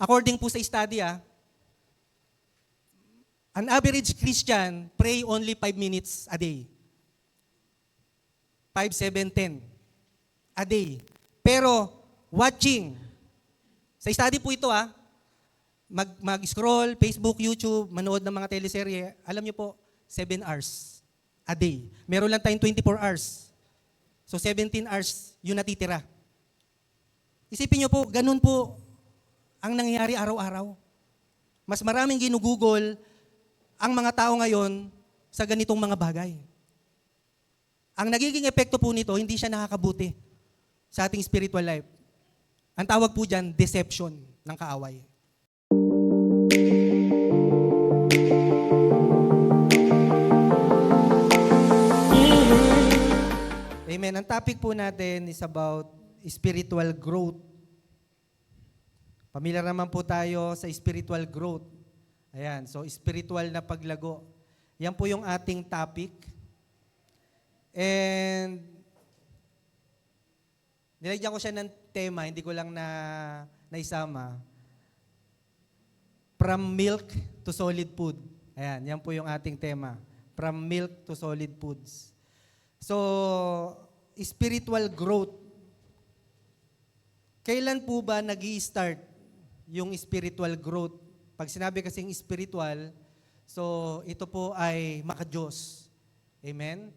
According po sa study, an average Christian pray only 5 minutes a day. 5, 7, 10 a day. Pero watching, sa study po ito mag-scroll, Facebook, YouTube, manood ng mga teleserye, alam niyo po, 7 hours a day. Meron lang tayong 24 hours. So 17 hours yung natitira. Isipin niyo po, ganun po ang nangyayari araw-araw. Mas maraming ginugugol ang mga tao ngayon sa ganitong mga bagay. Ang nagiging epekto po nito, hindi siya nakakabuti sa ating spiritual life. Ang tawag po dyan, deception ng kaaway. Amen. Ang topic po natin is about spiritual growth. Pamilyar naman po tayo sa spiritual growth. Ayan, so spiritual na paglago. Yan po yung ating topic. And nilagyan ko siya ng tema, hindi ko lang naisama. From milk to solid food. Ayan, yan po yung ating tema. From milk to solid foods. So, spiritual growth. Kailan po ba nag-i-start yung spiritual growth? Pag sinabi kasing spiritual, so ito po ay maka-Diyos. Amen?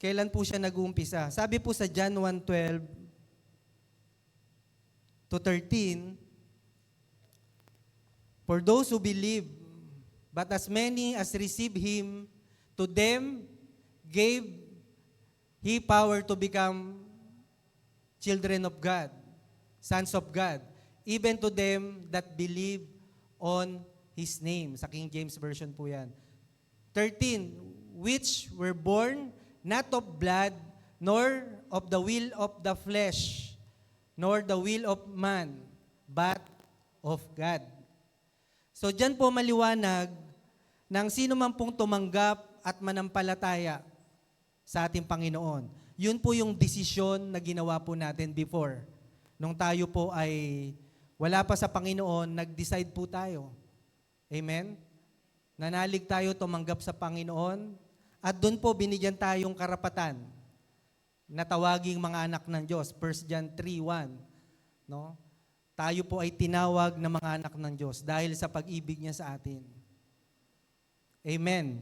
Kailan po siya nag-uumpisa? Sabi po sa John 1:12 to 13, for those who believe, but as many as receive Him, to them gave He power to become children of God, sons of God, even to them that believe on His name. Sa King James Version po yan. 13, which were born not of blood, nor of the will of the flesh, nor the will of man, but of God. So dyan po maliwanag ng sino man pong tumanggap at manampalataya sa ating Panginoon. Yun po yung desisyon na ginawa po natin before. Nung tayo po ay wala pa sa Panginoon, nag-decide po tayo. Amen? Nanalig tayo tumanggap sa Panginoon at doon po binigyan tayong karapatan na tawaging mga anak ng Diyos. 1 John 3:1. No? Tayo po ay tinawag na mga anak ng Diyos dahil sa pag-ibig niya sa atin. Amen.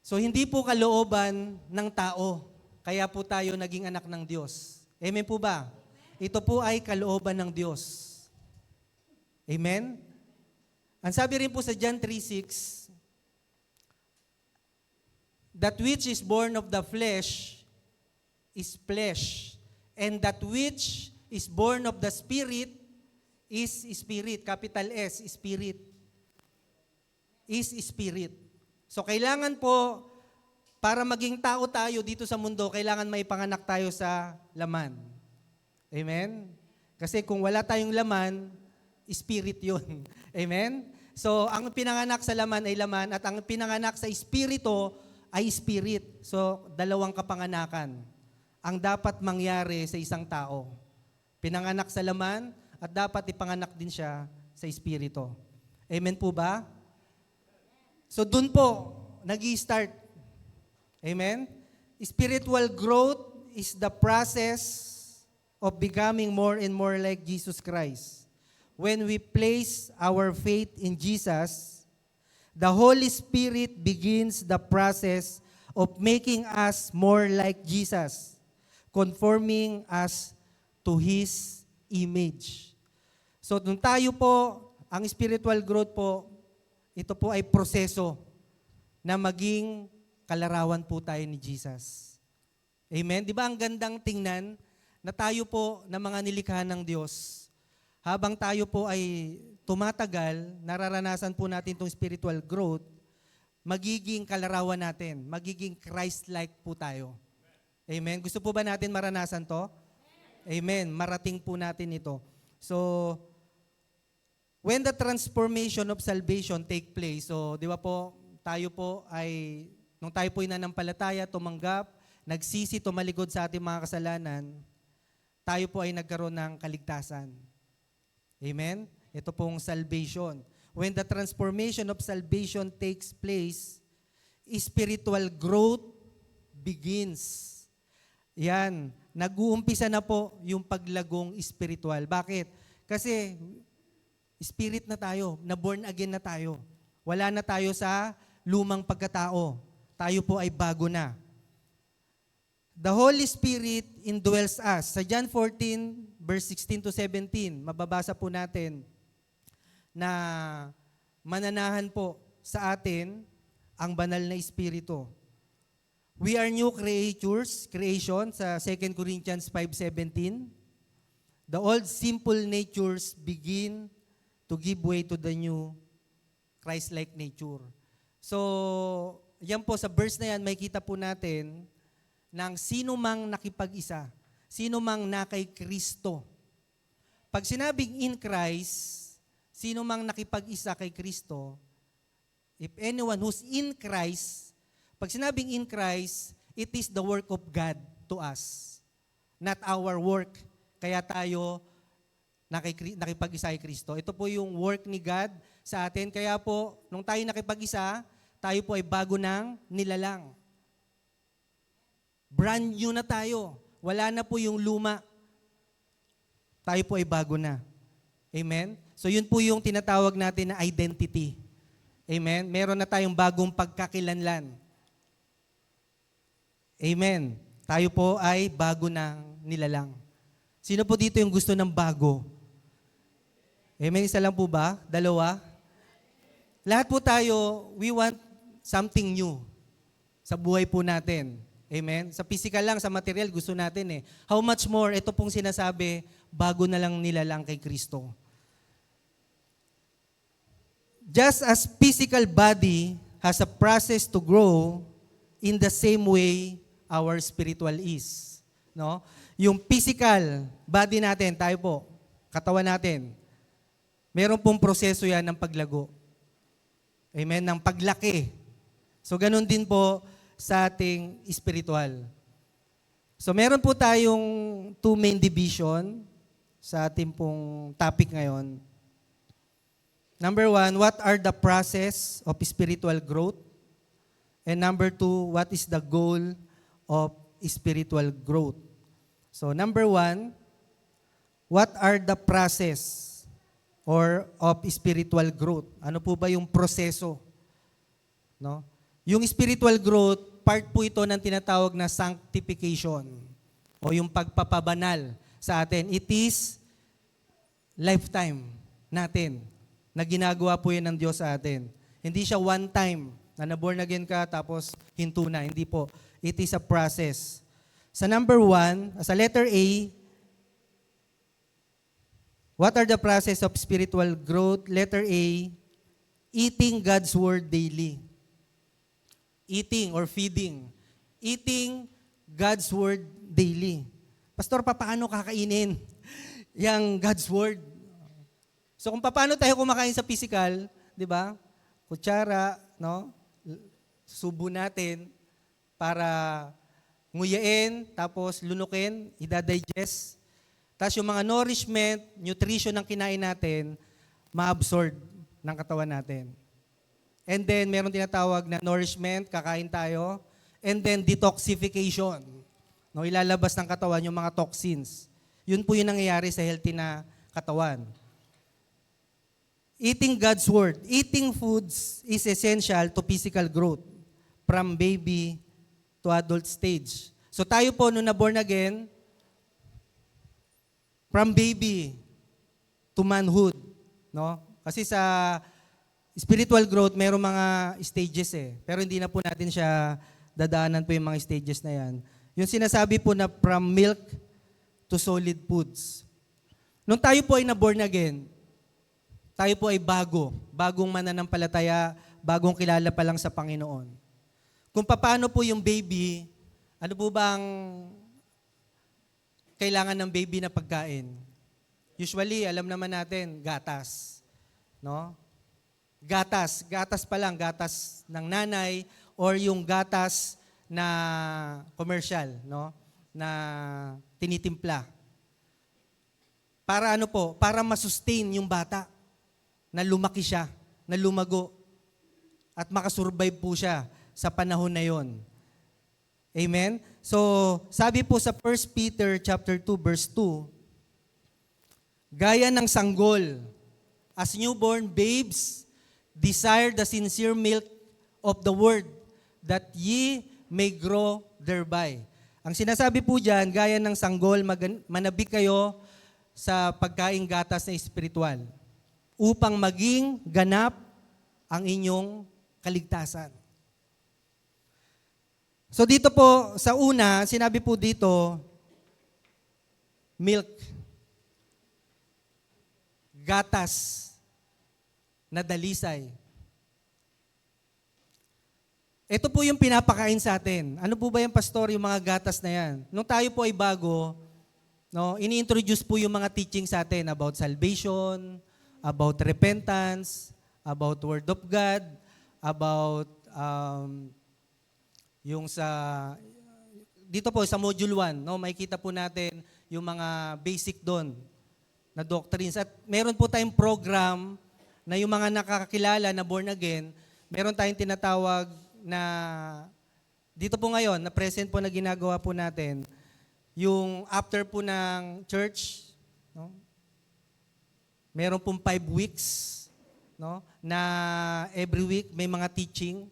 So hindi po kalooban ng tao, kaya po tayo naging anak ng Diyos. Amen po ba? Ito po ay kalooban ng Diyos. Amen? Ang sabi rin po sa John 3:6, that which is born of the flesh is flesh, and that which is born of the Spirit is Spirit. Capital S, Spirit. Is Spirit. So kailangan po, para maging tao tayo dito sa mundo, kailangan may panganak tayo sa laman. Amen? Kasi kung wala tayong laman, spirit yun. Amen? So ang pinanganak sa laman ay laman, at ang pinanganak sa espiritu ay spirit. So dalawang kapanganakan ang dapat mangyari sa isang tao. Pinanganak sa laman at dapat ipanganak din siya sa espiritu. Amen po ba? So dun po, nag-i-start. Amen? Spiritual growth is the process of becoming more and more like Jesus Christ. When we place our faith in Jesus, the Holy Spirit begins the process of making us more like Jesus, conforming us to His image. So nung tayo po, ang spiritual growth po, ito po ay proseso na maging kalarawan po tayo ni Jesus. Amen? Di ba ang gandang tingnan na tayo po na mga nilikha ng Diyos, habang tayo po ay tumatagal, nararanasan po natin itong spiritual growth, magiging kalarawan natin, magiging Christ-like po tayo. Amen? Gusto po ba natin maranasan to? Amen. Marating po natin ito. So, when the transformation of salvation take place, so di ba po, tayo po ay, nung tayo po inanampalataya, tumanggap, nagsisi, tumalikod sa ating mga kasalanan, tayo po ay nagkaroon ng kaligtasan. Amen? Ito pong salvation. When the transformation of salvation takes place, spiritual growth begins. Yan, nag-uumpisa na po yung paglagong spiritual. Bakit? Kasi spirit na tayo, na born again na tayo. Wala na tayo sa lumang pagkatao. Tayo po ay bago na. The Holy Spirit indwells us. Sa John 14, verse 16 to 17, mababasa po natin na mananahan po sa atin ang banal na Espiritu. We are new creation sa 2 Corinthians 5:17. The old simple natures begin to give way to the new Christ-like nature. So, yan po, sa verse na yan, makikita po natin ng sino mang nakipag-isa, sino mang na kay Kristo. Pag sinabing in Christ, sino mang nakipag-isa kay Kristo, if anyone who's in Christ, pag sinabing in Christ, it is the work of God to us, not our work. Kaya tayo nakipag-isa kay Kristo. Ito po yung work ni God sa atin. Kaya po, nung tayo nakipag-isa, tayo po ay bago ng nilalang. Brand new na tayo. Wala na po yung luma. Tayo po ay bago na. Amen? So yun po yung tinatawag natin na identity. Amen? Meron na tayong bagong pagkakilanlan. Amen? Tayo po ay bago ng nilalang. Sino po dito yung gusto ng bago? Amen? Isa lang po ba? Dalawa? Lahat po tayo, we want something new sa buhay po natin. Amen? Sa physical lang, sa material, gusto natin eh. How much more, ito pong sinasabi, bago na lang nilalang kay Kristo. Just as physical body has a process to grow, in the same way, our spiritual is. No? Yung physical body natin, tayo po, katawan natin, meron pong proseso yan ng paglago. Amen? Ng paglaki. So, ganun din po sa ating spiritual. So, meron po tayong two main division sa ating pong topic ngayon. Number one, what are the process of spiritual growth? And number two, what is the goal of spiritual growth? So, number one, what are the process of spiritual growth? Ano po ba yung proseso? No? Yung spiritual growth, part po ito ng tinatawag na sanctification o yung pagpapabanal sa atin. It is lifetime natin na ginagawa po yun ng Diyos sa atin. Hindi siya one time na na-born again ka tapos hinto na. Hindi po. It is a process. Sa number one, sa letter A, what are the process of spiritual growth? Letter A, eating God's Word daily. Eating or feeding. Eating God's Word daily. Pastor, paano kakainin yung God's Word? So kung paano tayo kumakain sa physical, di ba? Kutsara, no? Subo natin para nguyain, tapos lunukin, i-digest. Tapos yung mga nourishment, nutrition ng kinain natin, ma-absorb ng katawan natin. And then, meron tinatawag na nourishment, kakain tayo. And then, detoxification. No, ilalabas ng katawan yung mga toxins. Yun po yung nangyayari sa healthy na katawan. Eating God's Word. Eating foods is essential to physical growth from baby to adult stage. So tayo po, nung na-born again, from baby to manhood. No? Kasi sa spiritual growth, mayroong mga stages eh. Pero hindi na po natin siya dadaanan po yung mga stages na yan. Yung sinasabi po na from milk to solid foods. Nung tayo po ay na-born again, tayo po ay bagong mananampalataya, bagong kilala pa lang sa Panginoon. Kung paano po yung baby, ano po bang kailangan ng baby na pagkain? Usually, alam naman natin, gatas. No? Gatas pa lang, gatas ng nanay or yung gatas na commercial, no? Na tinitimpla. Para ano po? Para masustain yung bata na lumaki siya, na lumago, at makasurvive po siya sa panahon na yon. Amen? So, sabi po sa 1 Peter chapter 2 verse 2, gaya ng sanggol, as newborn babes, desire the sincere milk of the word, that ye may grow thereby. Ang sinasabi po dyan, gaya ng sanggol, manabik kayo sa pagkaing gatas na espiritual upang maging ganap ang inyong kaligtasan. So dito po, sa una, sinabi po dito, milk, gatas na dalisay. Ito po yung pinapakain sa atin. Ano po ba yung pastor, yung mga gatas na yan? Nung tayo po ay bago, no, ini-introduce po yung mga teaching sa atin about salvation, about repentance, about Word of God, about yung sa, dito po sa Module 1, no, makikita po natin yung mga basic doon na doctrines. At meron po tayong program na yung mga nakakakilala na born again, meron tayong tinatawag na, dito po ngayon, na present po na ginagawa po natin, yung after po ng church, no, meron pong 5 weeks, no, na every week may mga teaching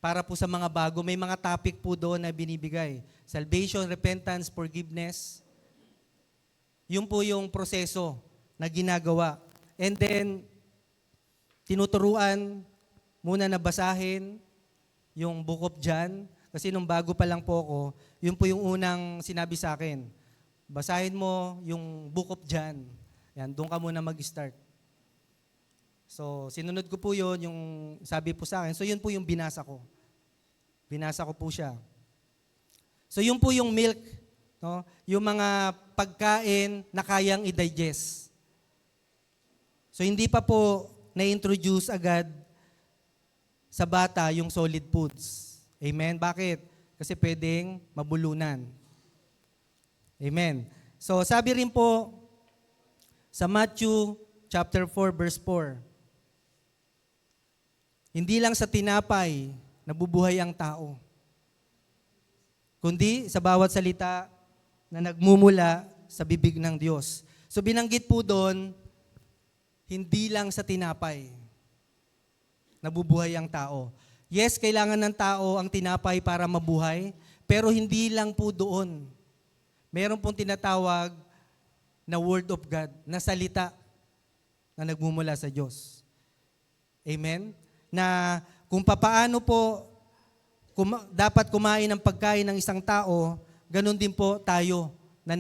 para po sa mga bago. May mga topic po doon na binibigay. Salvation, repentance, forgiveness. Yun po yung proseso na ginagawa. And then, tinuturuan muna na basahin yung Book of John. Kasi nung bago pa lang po ako, yun po yung unang sinabi sa akin. Basahin mo yung Book of John. Yan, doon ka muna mag-start. So, sinunod ko po yun, yung sabi po sa akin. So, yun po yung binasa ko. Binasa ko po siya. So, yun po yung milk, no? Yung mga pagkain na kayang i-digest. So, hindi pa po na-introduce agad sa bata yung solid foods. Amen? Bakit? Kasi pwedeng mabulunan. Amen. So, sabi rin po sa Matthew chapter 4 verse 4, hindi lang sa tinapay nabubuhay ang tao, kundi sa bawat salita na nagmumula sa bibig ng Diyos. So binanggit po doon, hindi lang sa tinapay nabubuhay ang tao. Yes, kailangan ng tao ang tinapay para mabuhay, pero hindi lang po doon. Meron pong tinatawag na Word of God, na salita na nagmumula sa Diyos. Amen? Na kung papaano po dapat kumain ng pagkain ng isang tao, ganun din po tayo na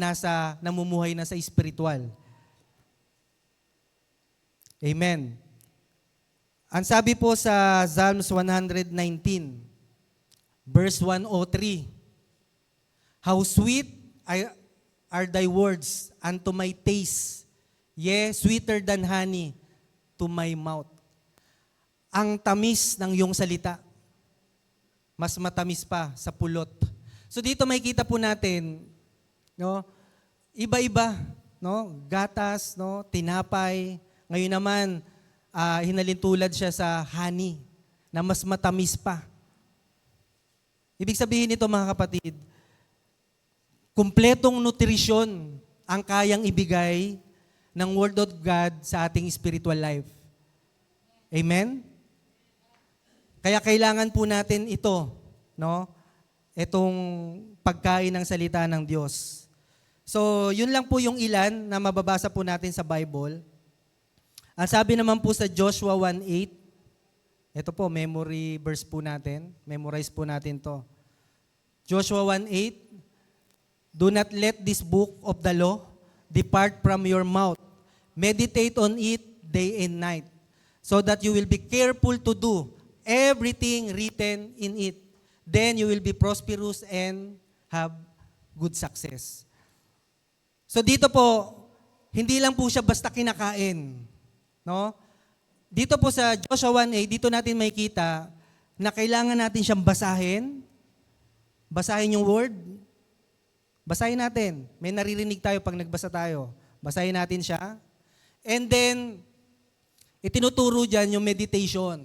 namumuhay na sa spiritual. Amen. Ang sabi po sa Psalms 119, verse 103, how sweet are thy words unto my taste, yea, sweeter than honey to my mouth. Ang tamis ng iyong salita, mas matamis pa sa pulot. So dito makikita po natin, no, iba-iba, no, gatas, no, tinapay. Ngayon naman, hinalintulad siya sa honey, na mas matamis pa. Ibig sabihin nito, mga kapatid, kumpletong nutrisyon ang kayang ibigay ng Word of God sa ating spiritual life. Amen? Kaya kailangan po natin ito, no? Itong pagkain ng salita ng Diyos. So, yun lang po yung ilan na mababasa po natin sa Bible. Ang sabi naman po sa Joshua 1:8, ito po, memory verse po natin. Memorize po natin to. Joshua 1:8, do not let this book of the law depart from your mouth. Meditate on it day and night, so that you will be careful to do everything written in it. Then you will be prosperous and have good success. So dito po, hindi lang po siya basta kinakain. No? Dito po sa Joshua 1:8, dito natin makikita na kailangan natin siyang basahin. Basahin yung word. Basahin natin. May naririnig tayo pag nagbasa tayo. Basahin natin siya. And then, itinuturo dyan yung meditation.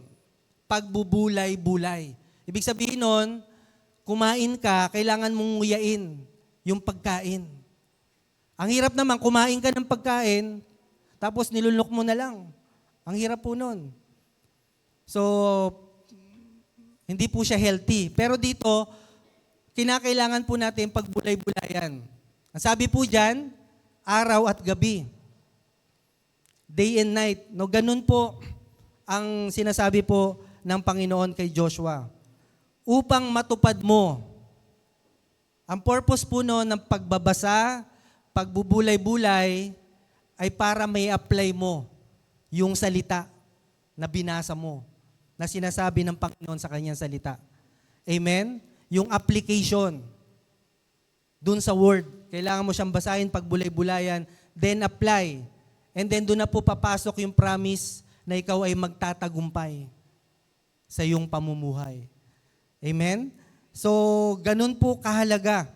Pagbubulay-bulay. Ibig sabihin nun, kumain ka, kailangan mong nguyain yung pagkain. Ang hirap naman, kumain ka ng pagkain, tapos nilunok mo na lang. Ang hirap po nun. So, hindi po siya healthy. Pero dito, kinakailangan po natin pagbulay-bulayan. Ang sabi po dyan, araw at gabi. Day and night. No, ganun po ang sinasabi po ng Panginoon kay Joshua. Upang matupad mo. Ang purpose po no ng pagbabasa, pagbubulay-bulay, ay para may apply mo yung salita na binasa mo, na sinasabi ng Panginoon sa kanyang salita. Amen? Yung application dun sa word. Kailangan mo siyang basahin, pagbulay-bulayan, then apply. And then doon na po papasok yung promise na ikaw ay magtatagumpay sa iyong pamumuhay. Amen? So, ganun po kahalaga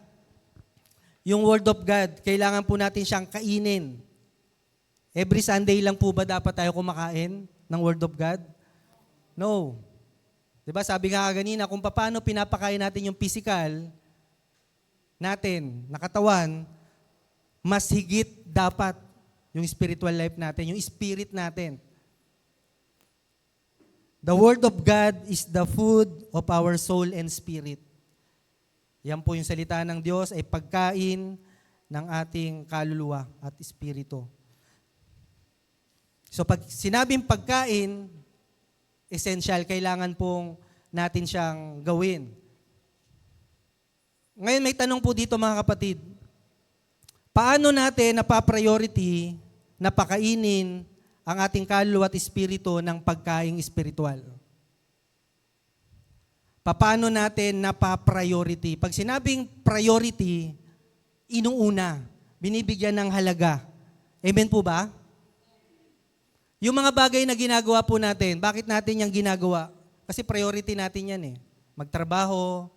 yung Word of God. Kailangan po natin siyang kainin. Every Sunday lang po ba dapat tayo kumakain ng Word of God? No. Diba, sabi nga kanina, kung paano pinapakain natin yung physical natin, na katawan, mas higit dapat yung spiritual life natin, yung spirit natin. The Word of God is the food of our soul and spirit. Yan po yung salita ng Diyos ay pagkain ng ating kaluluwa at espiritu. So pag sinabing pagkain, essential, kailangan pong natin siyang gawin. Ngayon may tanong po dito mga kapatid. Paano natin napapriority na pakainin ang ating kaluluwa at espiritu ng pagkaing espiritual? Paano natin napapriority? Pag sinabing priority, inuuna, binibigyan ng halaga. Amen po ba? Yung mga bagay na ginagawa po natin, bakit natin yung ginagawa? Kasi priority natin yan eh. Magtrabaho,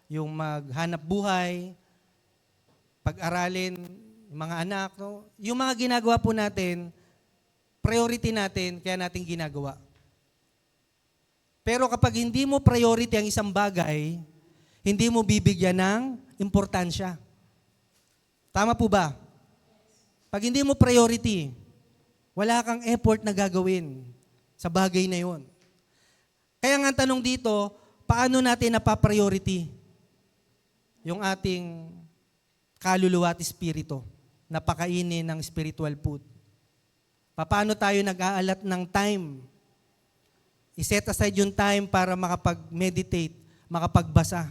yung maghanap buhay, pag-aralin, yung mga anak. No? Yung mga ginagawa po natin, priority natin, kaya natin ginagawa. Pero kapag hindi mo priority ang isang bagay, hindi mo bibigyan ng importansya. Tama po ba? Pag hindi mo priority, wala kang effort na gagawin sa bagay na yon. Kaya nga ang tanong dito, paano natin napapriority yung ating kaluluwa at espiritu na pakainin ng spiritual food? Paano tayo nag-aalat ng time? I-set aside yung time para makapag-meditate, makapagbasa.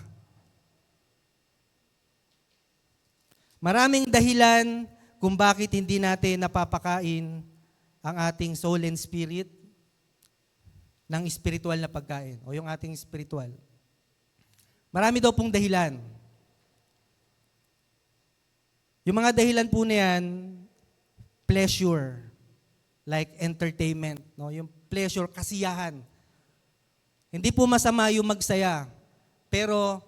Maraming dahilan kung bakit hindi natin napapakain ang ating soul and spirit ng spiritual na pagkain o yung ating spiritual. Marami daw pong dahilan. Yung mga dahilan po na yan, pleasure, like entertainment, no? Yung pleasure, kasiyahan. Hindi po masama yung magsaya, pero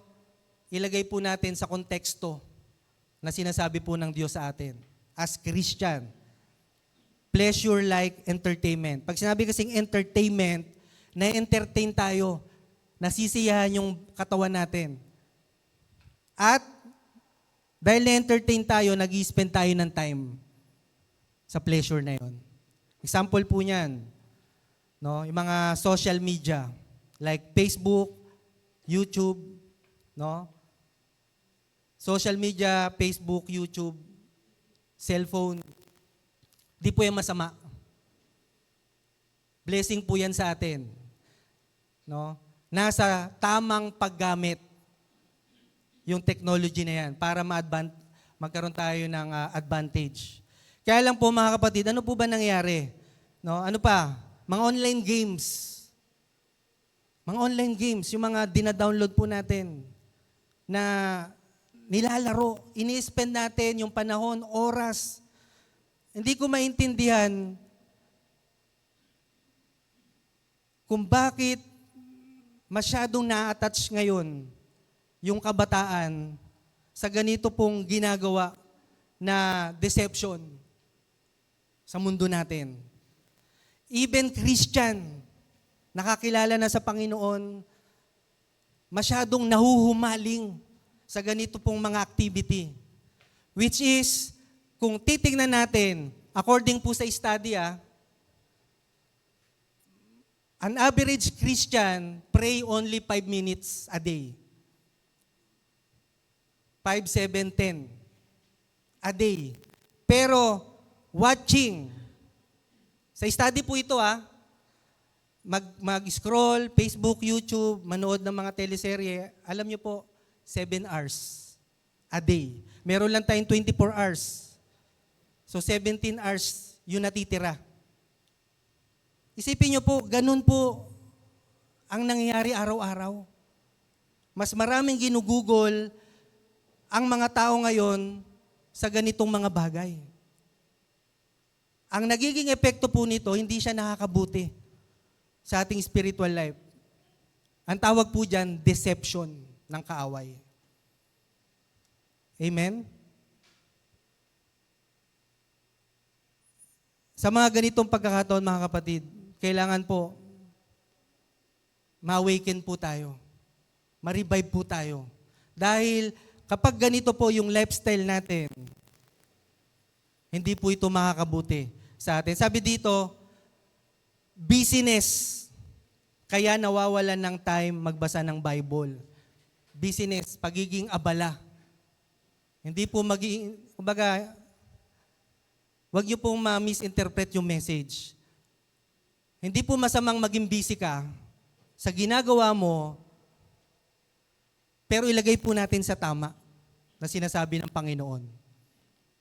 ilagay po natin sa konteksto na sinasabi po ng Diyos sa atin. As Christian, pleasure like entertainment. Pag sinabi kasing entertainment, na-entertain tayo, nasisiyahan yung katawan natin. At dahil na-entertain tayo, nag-i-spend tayo ng time sa pleasure na yon. Example po niyan, no? Yung mga social media, like Facebook, YouTube, no? Social media, Facebook, YouTube, cellphone, di po yan masama. Blessing po yan sa atin. No? Nasa tamang paggamit yung technology na yan para magkaroon tayo ng advantage. Kaya lang po mga kapatid, ano po ba nangyari? No? Ano pa? Mga online games. Mga online games, yung mga dinadownload po natin na nilalaro, ini-spend natin yung panahon, oras. Hindi ko maintindihan kung bakit masyadong na-attach ngayon yung kabataan sa ganito pong ginagawa na deception. sa mundo natin. Even Christian, nakakilala na sa Panginoon, masyadong nahuhumaling sa ganito pong mga activity. Which is, kung titingnan natin, according po sa study, an average Christian pray only 5 minutes a day. 5, 7, 10 a day. Pero watching, sa study po ito mag-scroll, Facebook, YouTube, manood ng mga teleserye, alam niyo po, 7 hours a day. Meron lang tayong 24 hours. So 17 hours yung natitira. Isipin niyo po, ganun po ang nangyayari araw-araw. Mas maraming ginugugol ang mga tao ngayon sa ganitong mga bagay. Ang nagiging epekto po nito, hindi siya nakakabuti sa ating spiritual life. Ang tawag po dyan, deception ng kaaway. Amen? Sa mga ganitong pagkakataon, mga kapatid, kailangan po ma-awaken po tayo. Ma-revive po tayo. Dahil kapag ganito po yung lifestyle natin, hindi po ito makakabuti sa atin. Sabi dito, busyness, kaya nawawalan ng time magbasa ng Bible. Busyness, pagiging abala. Hindi po kumbaga, wag niyo pong ma-misinterpret yung message. Hindi po masamang maging busy ka sa ginagawa mo, pero ilagay po natin sa tama na sinasabi ng Panginoon.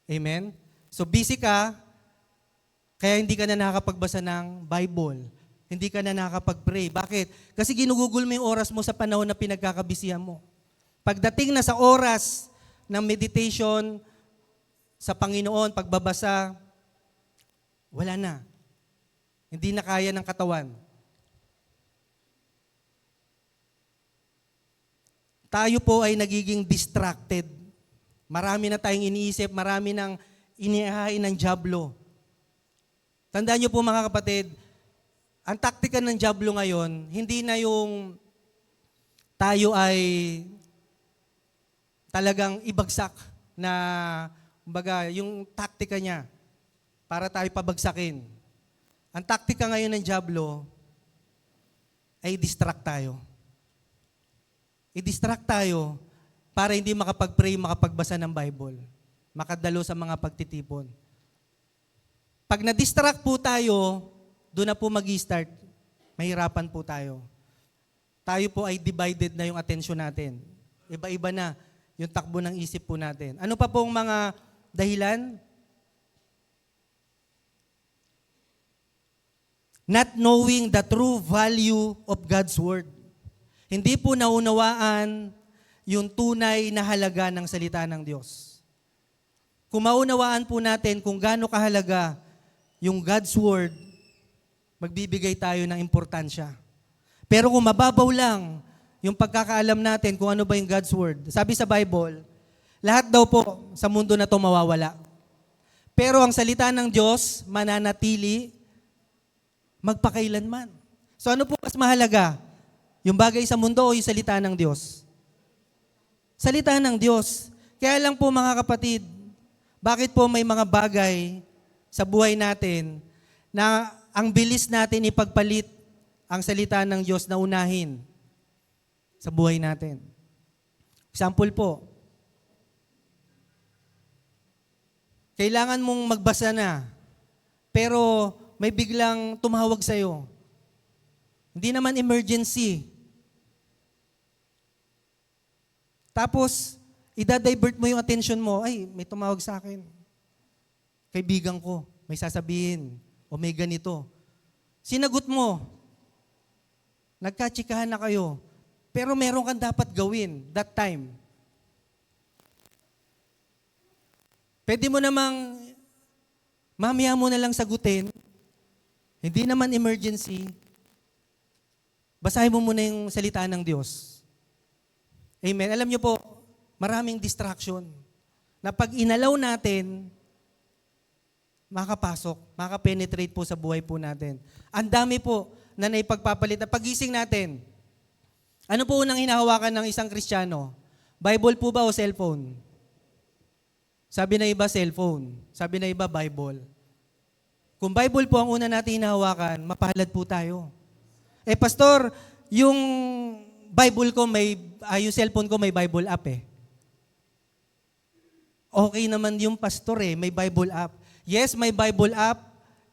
Amen? So busy ka, kaya hindi ka na nakakapagbasa ng Bible. Hindi ka na nakakapag-pray. Bakit? Kasi ginugugol mo yung oras mo sa panahon na pinagkakabisihan mo. Pagdating na sa oras ng meditation sa Panginoon, pagbabasa, wala na. Hindi na kaya ng katawan. Tayo po ay nagiging distracted. Marami na tayong iniisip, marami nang inihahain ng dyablo. Tandaan niyo po mga kapatid, ang taktika ng dyablo ngayon, hindi na yung tayo ay talagang ibagsak na, kumbaga, yung taktika niya para tayo pabagsakin. Ang taktika ngayon ng dyablo ay distract tayo. I-distract tayo para hindi makapag-pray, makapagbasa ng Bible. Makadalo sa mga pagtitipon. Pag na-distract po tayo, doon na po mag-i-start. Mahirapan po tayo. Tayo po ay divided na yung atensyon natin. Iba-iba na yung takbo ng isip po natin. Ano pa pong mga dahilan? Not knowing the true value of God's Word. Hindi po naunawaan yung tunay na halaga ng salita ng Diyos. Kung maunawaan po natin kung gaano kahalaga yung God's Word, magbibigay tayo ng importansya. Pero kung mababaw lang yung pagkakaalam natin kung ano ba yung God's Word, sabi sa Bible, lahat daw po sa mundo na to mawawala. Pero ang salita ng Diyos, mananatili magpakailanman. So ano po mas mahalaga? Yung bagay sa mundo o yung salita ng Diyos? Salita ng Diyos. Kaya lang po mga kapatid, bakit po may mga bagay sa buhay natin na ang bilis natin ipagpalit ang salita ng Diyos na unahin sa buhay natin? Example po, kailangan mong magbasa na, pero may biglang tumawag sa'yo. Hindi naman emergency. Tapos, idadivert mo yung attention mo, ay, may tumawag sa akin. Kaibigan ko, may sasabihin, o may ganito. Sinagot mo. Nagkatsikahan na kayo. Pero meron kang dapat gawin that time. Pwede mo namang, mamaya mo na lang sagutin. Hindi naman emergency. Basahin mo muna yung salita ng Diyos. Amen. Alam niyo po, maraming distraction na pag inalaw natin, makapasok, makapenetrate po sa buhay po natin. Ang dami po na naipagpapalit na pagising natin. Ano po unang hinahawakan ng isang Kristiyano? Bible po ba o cellphone? Sabi na iba, cellphone. Sabi na iba, Bible. Kung Bible po ang una natin hinahawakan, mapalad po tayo. Pastor, yung Bible ko yung cellphone ko may Bible app eh. Okay naman yung pastor may Bible app. Yes, may Bible app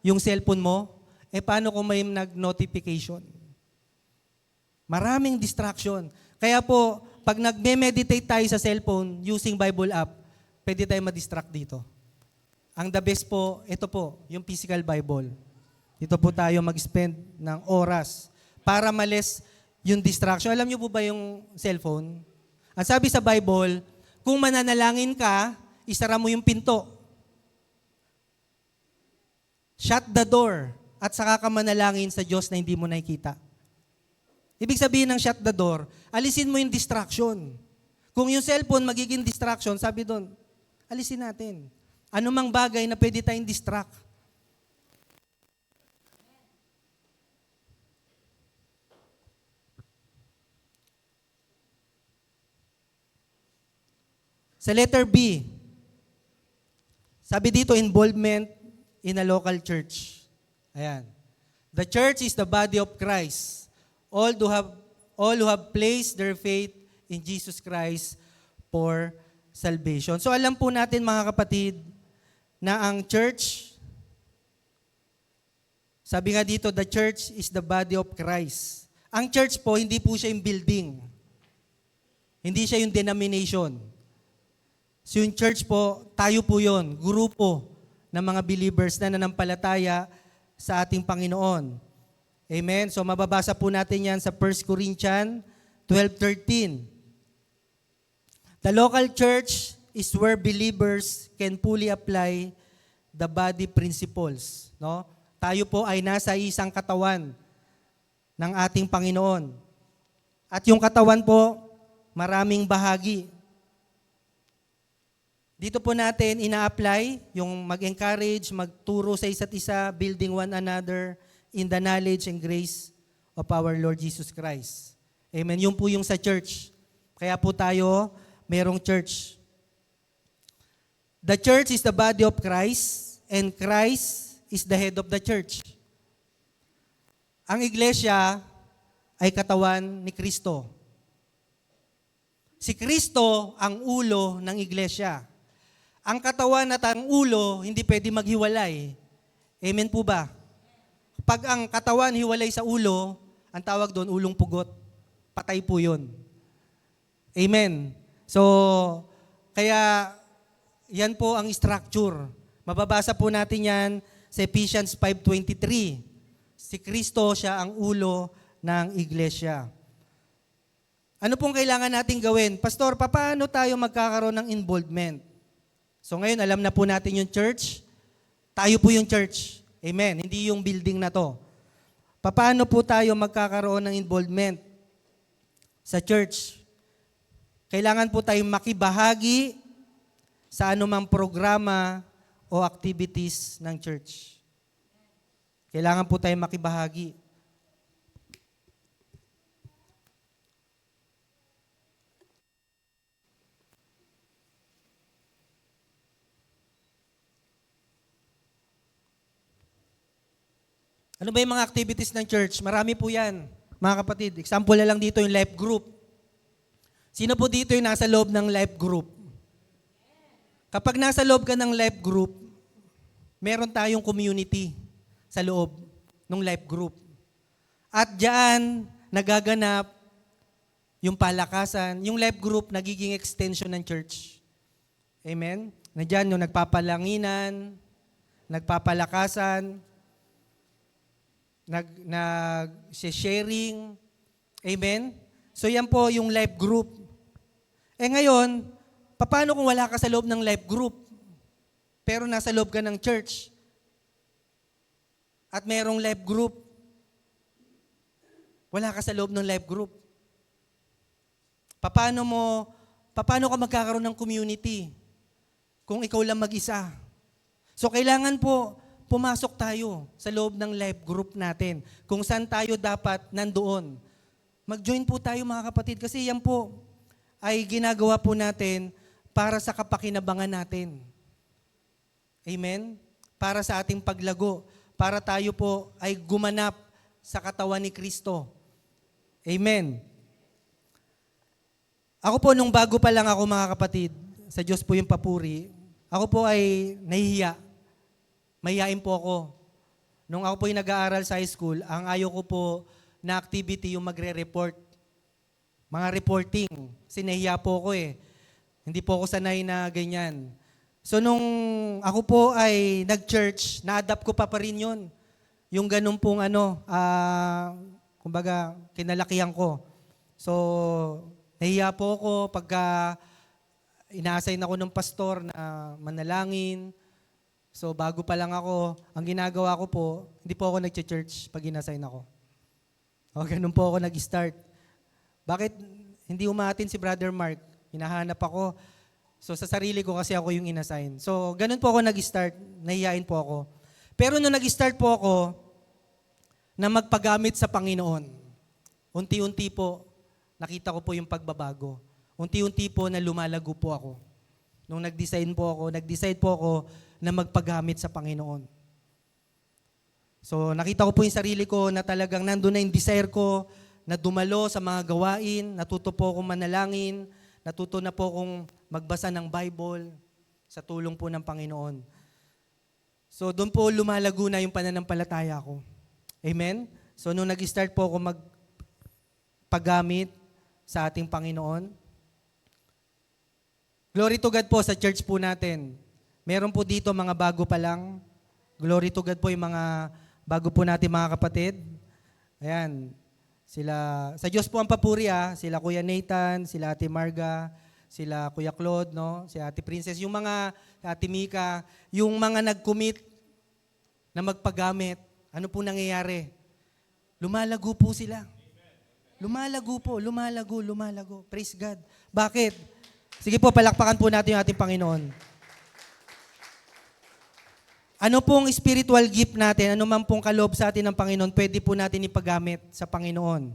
yung cellphone mo. Paano kung may nag-notification? Maraming distraction. Kaya po, pag nagme-meditate tayo sa cellphone using Bible app, pwede tayo ma-distract dito. Ang the best po, ito po, yung physical Bible. Dito po tayo mag-spend ng oras para malis yung distraction. Alam niyo po ba yung cellphone? Ang sabi sa Bible, kung mananalangin ka, isara mo yung pinto. Shut the door at saka ka manalangin sa Diyos na hindi mo nakikita. Ibig sabihin ng shut the door, alisin mo yung distraction. Kung yung cellphone magiging distraction, sabi doon, alisin natin. Ano mang bagay na pwede tayong distract. Sa letter B, sabi dito, involvement in a local church. Ayan. The church is the body of Christ. All who have placed their faith in Jesus Christ for salvation. So alam po natin mga kapatid, na ang church, sabi nga dito, the church is the body of Christ. Ang church po, hindi po siya yung building. Hindi siya yung denomination. So yung church po, tayo po yun, grupo ng mga believers na nanampalataya sa ating Panginoon. Amen? So mababasa po natin yan sa 1 Corinthians 12:13. The local church is where believers can fully apply the body principles. No? Tayo po ay nasa isang katawan ng ating Panginoon. At yung katawan po, maraming bahagi. Dito po natin ina-apply yung mag-encourage, magturo sa isa't isa, building one another in the knowledge and grace of our Lord Jesus Christ. Amen. Yun po yung sa church. Kaya po tayo merong church. The church is the body of Christ and Christ is the head of the church. Ang iglesia ay katawan ni Kristo. Si Kristo ang ulo ng iglesia. Ang katawan at ang ulo, hindi pwede maghiwalay. Amen po ba? Pag ang katawan hiwalay sa ulo, ang tawag doon, ulong pugot. Patay po yun. Amen. So, kaya yan po ang structure. Mababasa po natin yan sa Ephesians 5:23. Si Kristo, siya ang ulo ng iglesia. Ano pong kailangan natin gawin? Pastor, paano tayo magkakaroon ng involvement? So ngayon, alam na po natin yung church. Tayo po yung church. Amen. Hindi yung building na to. Paano po tayo magkakaroon ng involvement sa church? Kailangan po tayong makibahagi sa anumang programa o activities ng church. Kailangan po tayong makibahagi. Ano ba yung mga activities ng church? Marami po yan, mga kapatid. Example na lang dito yung life group. Sino po dito yung nasa loob ng life group? Kapag nasa loob ka ng life group, meron tayong community sa loob ng life group. At diyan, nagaganap yung palakasan. Yung life group, nagiging extension ng church. Amen? Nandiyan yung nagpapalanginan, nagpapalakasan, nag-sharing. Amen? So yan po yung life group. Ngayon, paano kung wala ka sa loob ng life group, pero nasa loob ka ng church, at merong life group, wala ka sa loob ng life group? Paano ka magkakaroon ng community kung ikaw lang mag-isa? So kailangan po pumasok tayo sa loob ng life group natin kung saan tayo dapat nandoon. Mag-join po tayo mga kapatid kasi yan po ay ginagawa po natin para sa kapakinabangan natin. Amen? Para sa ating paglago, para tayo po ay gumanap sa katawan ni Kristo. Amen? Ako po, nung bago pa lang ako mga kapatid, sa Diyos po yung papuri, ako po ay nahihiya. Mahihain po ako. Nung ako po yung nag-aaral sa high school, ang ayaw ko po na activity yung magre-report. Mga reporting. Kasi nahihiya po ako eh. Hindi po ako sanay na ganyan. So nung ako po ay nag-church, na-adapt ko pa rin yun. Yung ganun pong kumbaga, kinalakihan ko. So, nahiya po ako pagka ina-assign ako ng pastor na manalangin. So, bago pa lang ako, ang ginagawa ko po, hindi po ako nag-church pag ina-assign ako. O, ganun po ako nag-start. Bakit hindi umatin si Brother Mark? Hinahanap ako. So, sa sarili ko kasi ako yung in-assign. So, ganun po ako nag-start. Nahiyain po ako. Pero nung nag-start po ako na magpagamit sa Panginoon, unti-unti po, nakita ko po yung pagbabago. Unti-unti po na lumalago po ako. Nung nag-decide po ako na magpagamit sa Panginoon. So, nakita ko po yung sarili ko na talagang nandun na yung desire ko na dumalo sa mga gawain, natuto po akong manalangin, natuto na po akong magbasa ng Bible sa tulong po ng Panginoon. So, doon po lumalago na yung pananampalataya ko. Amen? So, nung nag-start po ako magpagamit sa ating Panginoon, glory to God po sa church po natin. Meron po dito mga bago pa lang. Glory to God po yung mga bago po natin mga kapatid. Ayan. Sa Diyos po ang papuri sila Kuya Nathan, sila Ate Marga, sila Kuya Claude, no? Si Ate Princess, yung mga Ate Mika, yung mga nag-commit na magpagamit, ano po nangyayari? Lumalago po sila. Lumalago po, lumalago. Praise God. Bakit? Sige po, palakpakan po natin yung ating Panginoon. Ano pong spiritual gift natin, ano man pong kaloob sa atin ng Panginoon, pwede po natin ipagamit sa Panginoon.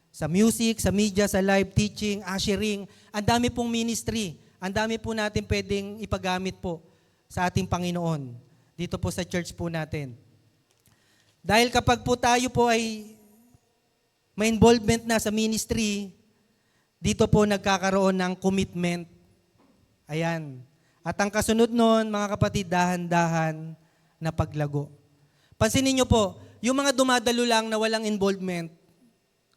Sa music, sa media, sa live teaching, ushering, ang dami pong ministry. Ang dami po natin pwedeng ipagamit po sa ating Panginoon. Dito po sa church po natin. Dahil kapag po tayo po ay may involvement na sa ministry, dito po nagkakaroon ng commitment. Ayan. At ang kasunod nun, mga kapatid, dahan-dahan na paglago. Pansinin niyo po, yung mga dumadalo lang na walang involvement,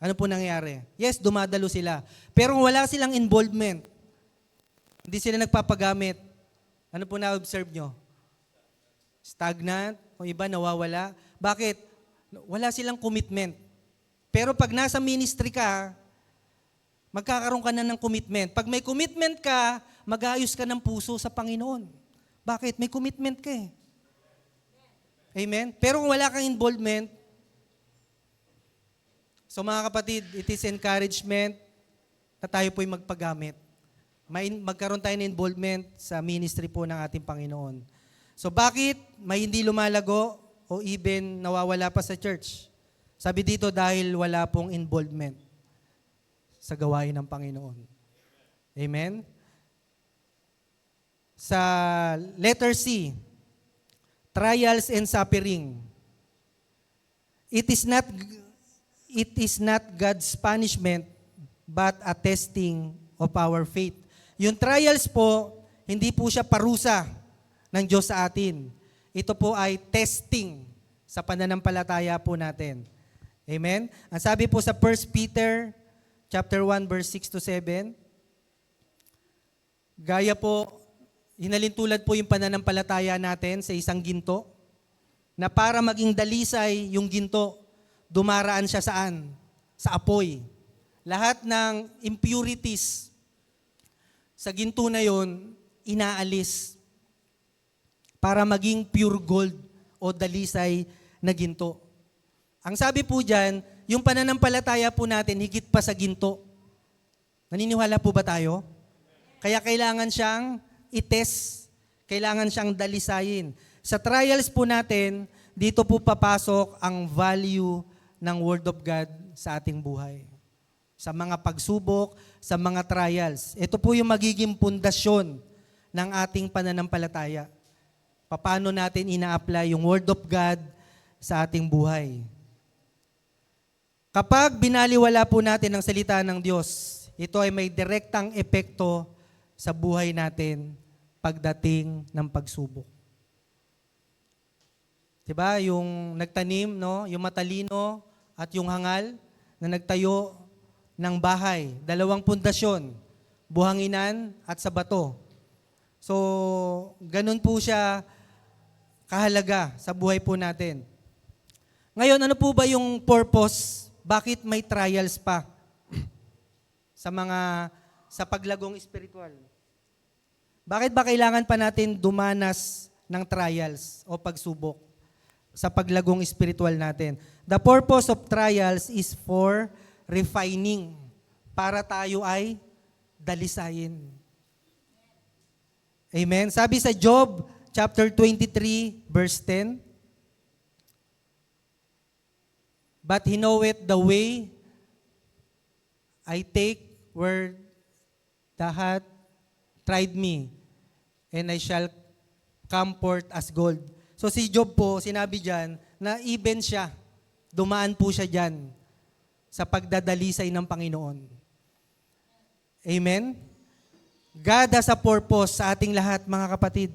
ano po nangyayari? Yes, dumadalo sila. Pero wala silang involvement. Hindi sila nagpapagamit. Ano po na-observe nyo? Stagnant, o iba nawawala. Bakit? Wala silang commitment. Pero pag nasa ministry ka, magkakaroon ka na ng commitment. Pag may commitment ka, mag-aayos ka ng puso sa Panginoon. Bakit? May commitment ka eh. Amen? Pero kung wala kang involvement, so mga kapatid, it is encouragement na tayo po'y magpagamit. Magkaroon tayo ng involvement sa ministry po ng ating Panginoon. So bakit may hindi lumalago o even nawawala pa sa church? Sabi dito dahil wala pong involvement sa gawain ng Panginoon. Amen? Sa letter C, trials and suffering. It is not God's punishment, but a testing of our faith. Yung trials po, hindi po siya parusa ng Diyos sa atin. Ito po ay testing sa pananampalataya po natin. Amen? Ang sabi po sa 1 Peter chapter 1 verse 6 to 7, gaya po, hinalintulad po yung pananampalataya natin sa isang ginto, na para maging dalisay yung ginto, dumaraan siya saan? Sa apoy. Lahat ng impurities sa ginto na yon, inaalis para maging pure gold o dalisay na ginto. Ang sabi po dyan, yung pananampalataya po natin, higit pa sa ginto. Naniniwala po ba tayo? Kaya kailangan siyang i-test, kailangan siyang dalisayin. Sa trials po natin, dito po papasok ang value ng Word of God sa ating buhay. Sa mga pagsubok, sa mga trials. Ito po yung magiging pundasyon ng ating pananampalataya. Paano natin ina-apply yung Word of God sa ating buhay. Kapag binaliwala po natin ang salita ng Diyos, ito ay may direktang epekto sa buhay natin pagdating ng pagsubok. Diba? Yung nagtanim, no? Yung matalino at yung hangal na nagtayo ng bahay. Dalawang pundasyon, buhanginan at sa bato. So, ganun po siya kahalaga sa buhay po natin. Ngayon, ano po ba yung purpose? Bakit may trials pa sa paglagong espiritual? Bakit ba kailangan pa natin dumanas ng trials o pagsubok sa paglagong espiritual natin? The purpose of trials is for refining, para tayo ay dalisayin. Amen? Sabi sa Job chapter 23 verse 10, "But he knoweth the way I take where thou hast tried me, and I shall come forth as gold." So si Job po, sinabi dyan, na even siya, dumaan po siya dyan sa pagdadalisay ng Panginoon. Amen? God has a purpose sa ating lahat, mga kapatid.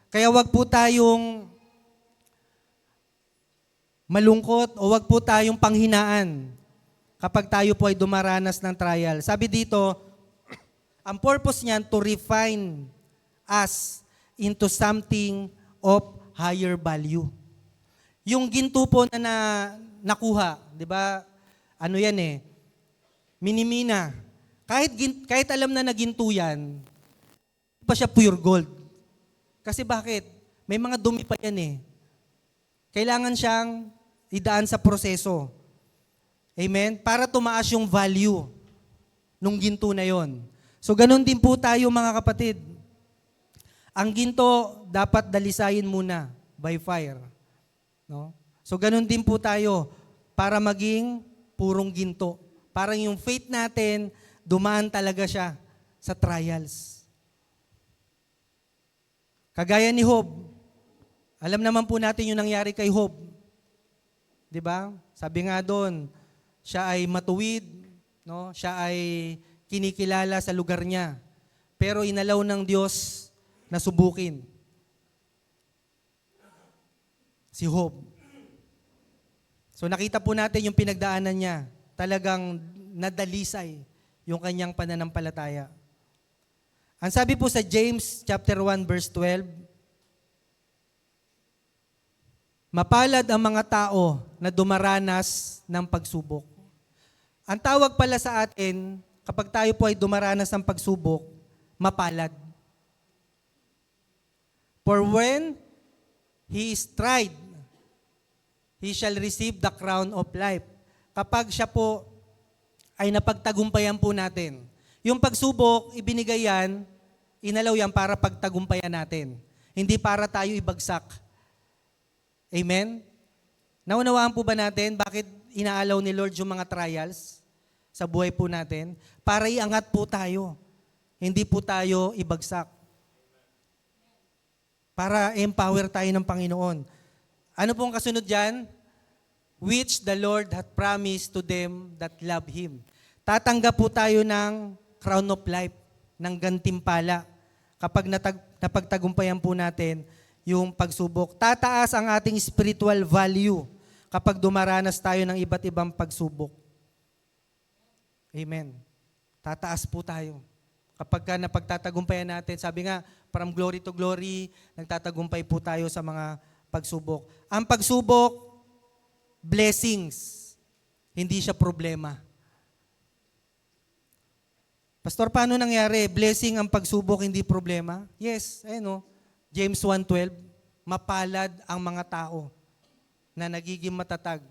Kaya wag po tayong malungkot o wag po tayong panghinaan kapag tayo po ay dumaranas ng trial. Sabi dito, ang purpose niyan to refine us into something of higher value. Yung ginto po na nakuha, di ba? Ano yan eh? Minimina. Kahit alam na ginto yan, pa siya pure gold. Kasi bakit? May mga dumi pa yan eh. Kailangan siyang idaan sa proseso. Amen? Para tumaas yung value nung ginto na yon. So ganun din po tayo, mga kapatid. Ang ginto dapat dalisayin muna by fire. No? So ganun din po tayo para maging purong ginto. Parang yung faith natin, dumaan talaga siya sa trials. Kagaya ni Job. Alam naman po natin yung nangyari kay Job. 'Di ba? Sabi nga doon, siya ay matuwid, no? Siya ay kinikilala sa lugar niya. Pero inalaw ng Diyos na subukin si Job. So nakita po natin yung pinagdaanan niya. Talagang nadalisay yung kanyang pananampalataya. Ang sabi po sa James chapter 1 verse 12, "Mapalad ang mga tao na dumaranas ng pagsubok." Ang tawag pala sa atin, kapag tayo po ay dumaranas ng pagsubok, mapalad. For when he is tried, he shall receive the crown of life. Kapag siya po ay napagtagumpayan po natin. Yung pagsubok, ibinigay yan, inalaw yan para pagtagumpayan natin. Hindi para tayo ibagsak. Amen? Naunawaan po ba natin bakit inaalaw ni Lord yung mga trials sa buhay po natin? Para iangat po tayo. Hindi po tayo ibagsak. Para empower tayo ng Panginoon. Ano pong kasunod dyan? "Which the Lord hath promised to them that love Him." Tatanggap po tayo ng crown of life, ng gantimpala. Kapag napagtagumpayan po natin yung pagsubok. Tataas ang ating spiritual value kapag dumaranas tayo ng iba't ibang pagsubok. Amen. Tataas po tayo. Kapag napagtatagumpayan natin, sabi nga, from glory to glory, nagtatagumpay po tayo sa mga pagsubok. Ang pagsubok, blessings. Hindi siya problema. Pastor, paano nangyari? Blessing ang pagsubok, hindi problema? Yes, ayun o. James 1:12, "Mapalad ang mga tao na nagiging matatag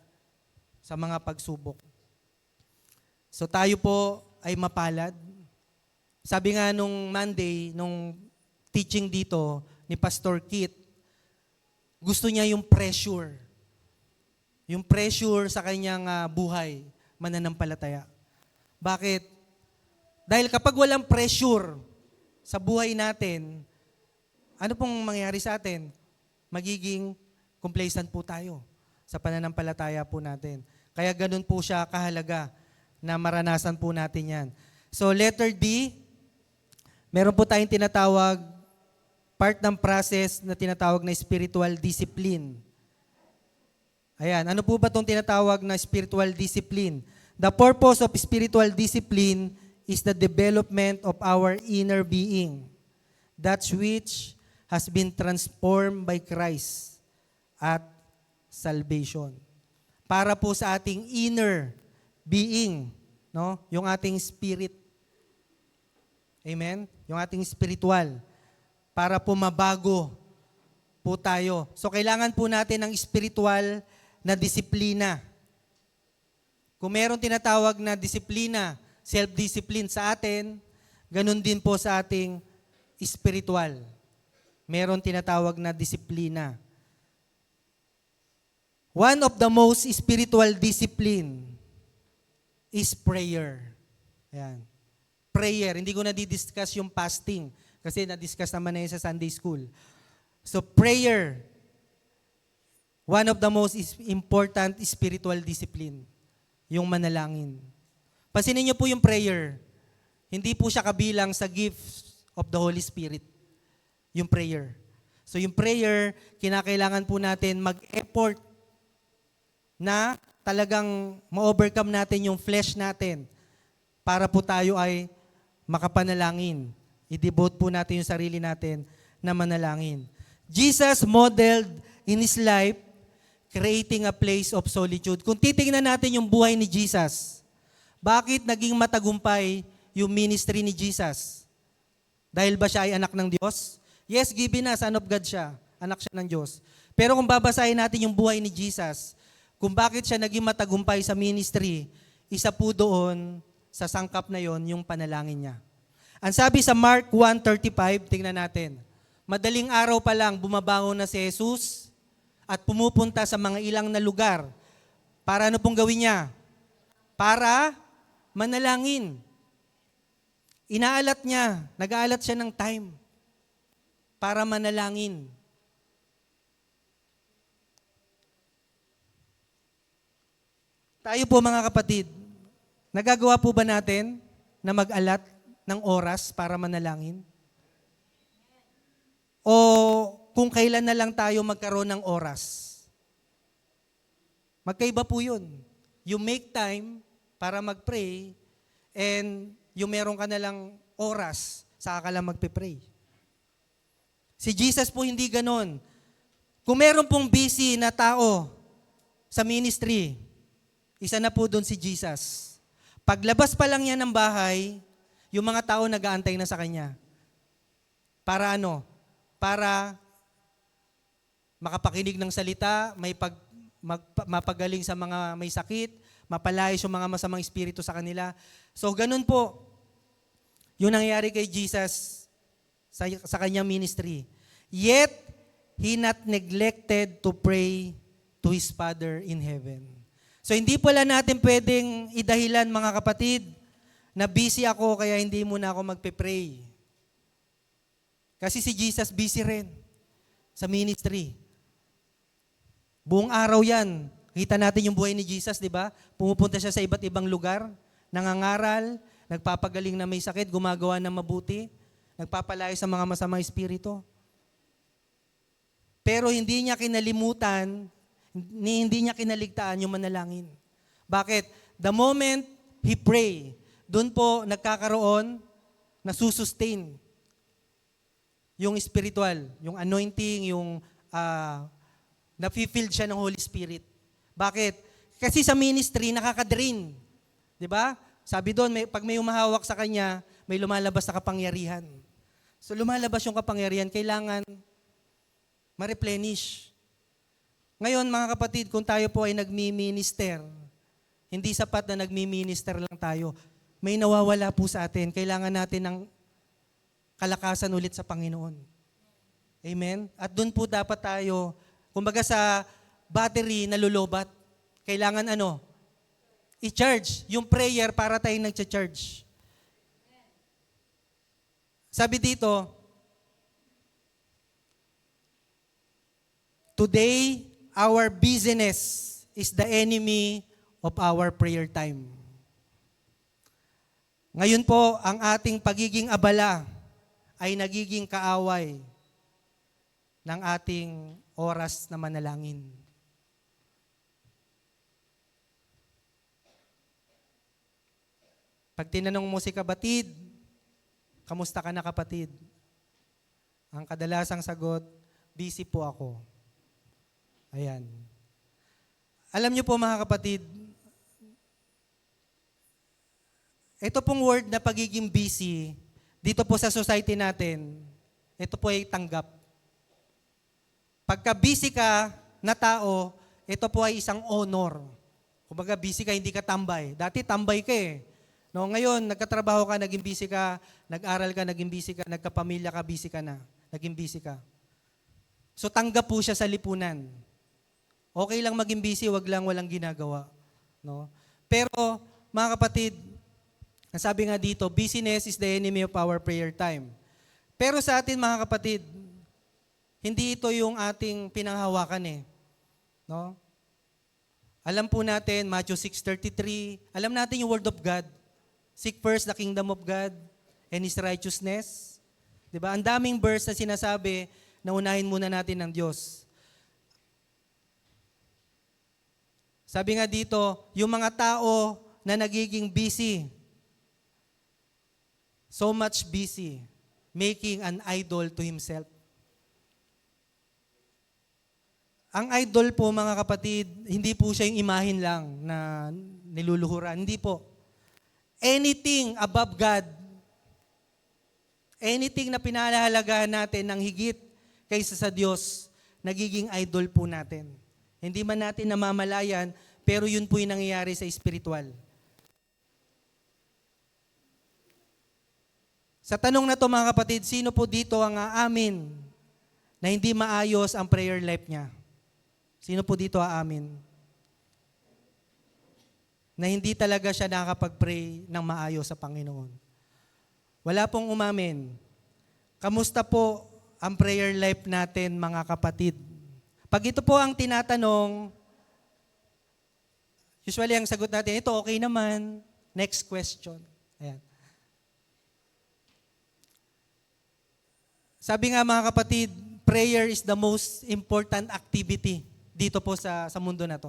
sa mga pagsubok." So tayo po ay mapalad. Sabi nga nung Monday, nung teaching dito ni Pastor Kit, Gusto niya yung pressure. Yung pressure sa kanyang buhay, mananampalataya. Bakit? Dahil kapag walang pressure sa buhay natin, ano pong mangyayari sa atin? Magiging complacent po tayo sa pananampalataya po natin. Kaya ganun po siya kahalaga na maranasan po natin yan. So letter D, meron po tayong tinatawag, part ng process na tinatawag na spiritual discipline. Ayan, ano po ba itong tinatawag na spiritual discipline? The purpose of spiritual discipline is the development of our inner being, that which has been transformed by Christ at salvation. Para po sa ating inner being, no? Yung ating spirit. Amen? Yung ating spiritual. Para po mabago po tayo. So kailangan po natin ng spiritual na disiplina. Kung meron tinatawag na disiplina, self-discipline sa atin, ganun din po sa ating spiritual. Meron tinatawag na disiplina. One of the most spiritual discipline is prayer. Ayan. Prayer. Hindi ko na di-discuss yung fasting kasi na-discuss naman na yun sa Sunday school. So prayer, one of the most important spiritual discipline, yung manalangin. Pansinin niyo po yung prayer. Hindi po siya kabilang sa gifts of the Holy Spirit. Yung prayer. So yung prayer, kinakailangan po natin mag-effort na talagang ma-overcome natin yung flesh natin para po tayo ay makapanalangin. I-devote po natin yung sarili natin na manalangin. Jesus modeled in His life creating a place of solitude. Kung titingnan natin yung buhay ni Jesus, bakit naging matagumpay yung ministry ni Jesus? Dahil ba siya ay anak ng Diyos? Yes, given na, son of God siya. Anak siya ng Diyos. Pero kung babasahin natin yung buhay ni Jesus, kung bakit siya naging matagumpay sa ministry, isa po doon sa sangkap na yon yung panalangin niya. Ang sabi sa Mark 1:35, tingnan natin. Madaling araw pa lang bumabangon na si Jesus at pumupunta sa mga ilang na lugar. Para ano pong gawin niya? Para manalangin. Inaalat niya, nag-aalat siya ng time para manalangin. Tayo po mga kapatid, nagagawa po ba natin na mag-alat ng oras para manalangin? O kung kailan na lang tayo magkaroon ng oras? Magkaiba po yun. You make time para mag-pray and yung meron ka na lang oras, saka ka lang magpe-pray. Si Jesus po hindi ganon. Kung meron pong busy na tao sa ministry, isa na po doon si Jesus. Paglabas pa lang niya ng bahay, yung mga tao nag-aantay na sa kanya. Para ano? Para makapakinig ng salita, mapagaling sa mga may sakit, mapalayas yung mga masamang espiritu sa kanila. So ganun po, yung nangyari kay Jesus sa kanyang ministry. Yet, He not neglected to pray to His Father in heaven. So hindi pala natin pwedeng idahilan mga kapatid na busy ako kaya hindi muna ako magpe-pray. Kasi si Jesus busy rin sa ministry. Buong araw yan. Kita natin yung buhay ni Jesus, di ba? Pumupunta siya sa iba't ibang lugar, nangangaral, nagpapagaling na may sakit, gumagawa ng mabuti, nagpapalayo sa mga masamang espiritu. Pero hindi niya kinalimutan, hindi niya kinaligtaan yung manalangin. Bakit? The moment he pray, doon po nagkakaroon, nasusustain yung spiritual, yung anointing, yung nafe-filled siya ng Holy Spirit. Bakit? Kasi sa ministry, nakaka-drain. Di ba? Sabi doon, pag may umahawak sa kanya, may lumalabas na kapangyarihan. So lumalabas yung kapangyarihan, kailangan ma-replenish. Ngayon, mga kapatid, kung tayo po ay nagmi-minister, hindi sapat na nagmi-minister lang tayo. May nawawala po sa atin. Kailangan natin ng kalakasan ulit sa Panginoon. Amen? At doon po dapat tayo Kumbaga sa battery na lulobat, kailangan ano? I-charge. Yung prayer para tayong nag-charge. Sabi dito, today, our busyness is the enemy of our prayer time. Ngayon po, ang ating pagiging abala ay nagiging kaaway ng ating oras na manalangin. Pag tinanong mo si kapatid, kamusta ka na kapatid? Ang kadalasang sagot, busy po ako. Ayan. Alam niyo po mga kapatid, ito pong word na pagiging busy, dito po sa society natin, ito po ay tanggap. Pagka busy ka na tao, ito po ay isang honor. Kumbaga busy ka, hindi ka tambay. Dati tambay ka eh. No, ngayon, nagkatrabaho ka, naging busy ka, nag-aral ka, naging busy ka, nagkapamilya ka, busy ka na, naging busy ka. So tanggap po siya sa lipunan. Okay lang maging busy, wag lang walang ginagawa. No? Pero, mga kapatid, ang sabi nga dito, busyness is the enemy of our prayer time. Pero sa atin mga kapatid, hindi ito yung ating pinanghawakan eh. No? Alam po natin, Matthew 6:33, alam natin yung word of God. Seek first the kingdom of God and His righteousness. Diba? Ang daming verse na sinasabi na unahin muna natin ng Diyos. Sabi nga dito, yung mga tao na nagiging busy, so much busy, making an idol to himself. Ang idol po mga kapatid, hindi po siya yung imahin lang na niluluhuran. Hindi po. Anything above God, anything na pinalahalagahan natin ng higit kaysa sa Diyos, nagiging idol po natin. Hindi man natin namamalayan, pero yun po yung nangyayari sa spiritual. Sa tanong na to mga kapatid, sino po dito ang aamin na hindi maayos ang prayer life niya? Sino po dito aamin? Na hindi talaga siya nakakapag-pray ng maayos sa Panginoon. Wala pong umamin. Kamusta po ang prayer life natin mga kapatid? Pag ito po ang tinatanong, usually ang sagot natin, ito okay naman. Next question. Ayan. Sabi nga mga kapatid, prayer is the most important activity dito po sa mundo na to.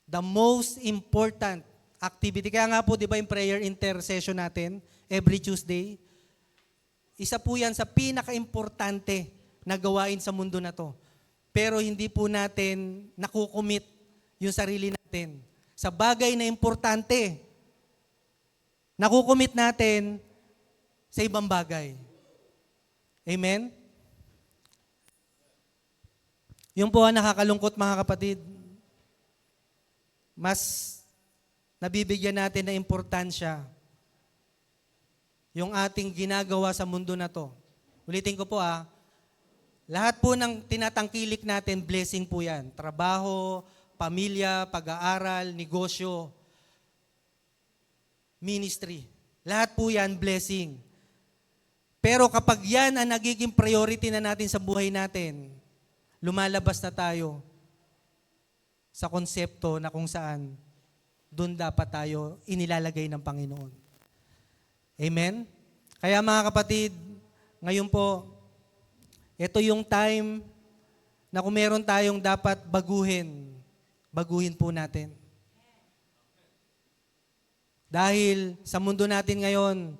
The most important activity. Kaya nga po, di ba yung prayer intercession natin, every Tuesday, isa po yan sa pinaka-importante na gawain sa mundo na to. Pero hindi po natin nakukumit yung sarili natin. Sa bagay na importante, nakukumit natin sa ibang bagay. Amen? Yung po ang nakakalungkot mga kapatid, mas nabibigyan natin ng importansya yung ating ginagawa sa mundo na to. Ulitin ko po lahat po ng tinatangkilik natin, blessing po yan. Trabaho, pamilya, pag-aaral, negosyo, ministry. Lahat po yan, blessing. Pero kapag yan ang nagiging priority na natin sa buhay natin, lumalabas na tayo sa konsepto na kung saan doon dapat tayo inilalagay ng Panginoon. Amen? Kaya mga kapatid, ngayon po, ito yung time na kung meron tayong dapat baguhin po natin. Dahil sa mundo natin ngayon,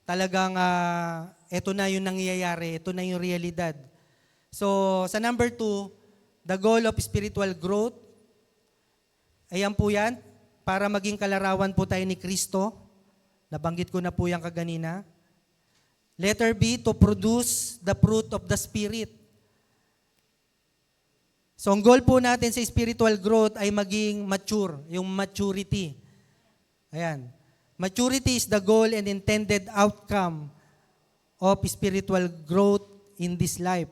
talagang ito na yung nangyayari, ito na yung realidad. So, sa number 2, the goal of spiritual growth, ayan po yan, para maging kalarawan po tayo ni Kristo. Nabanggit ko na po yan kaganina. Letter B, to produce the fruit of the Spirit. So, ang goal po natin sa spiritual growth ay maging mature, yung maturity. Ayan. Maturity is the goal and intended outcome of spiritual growth in this life.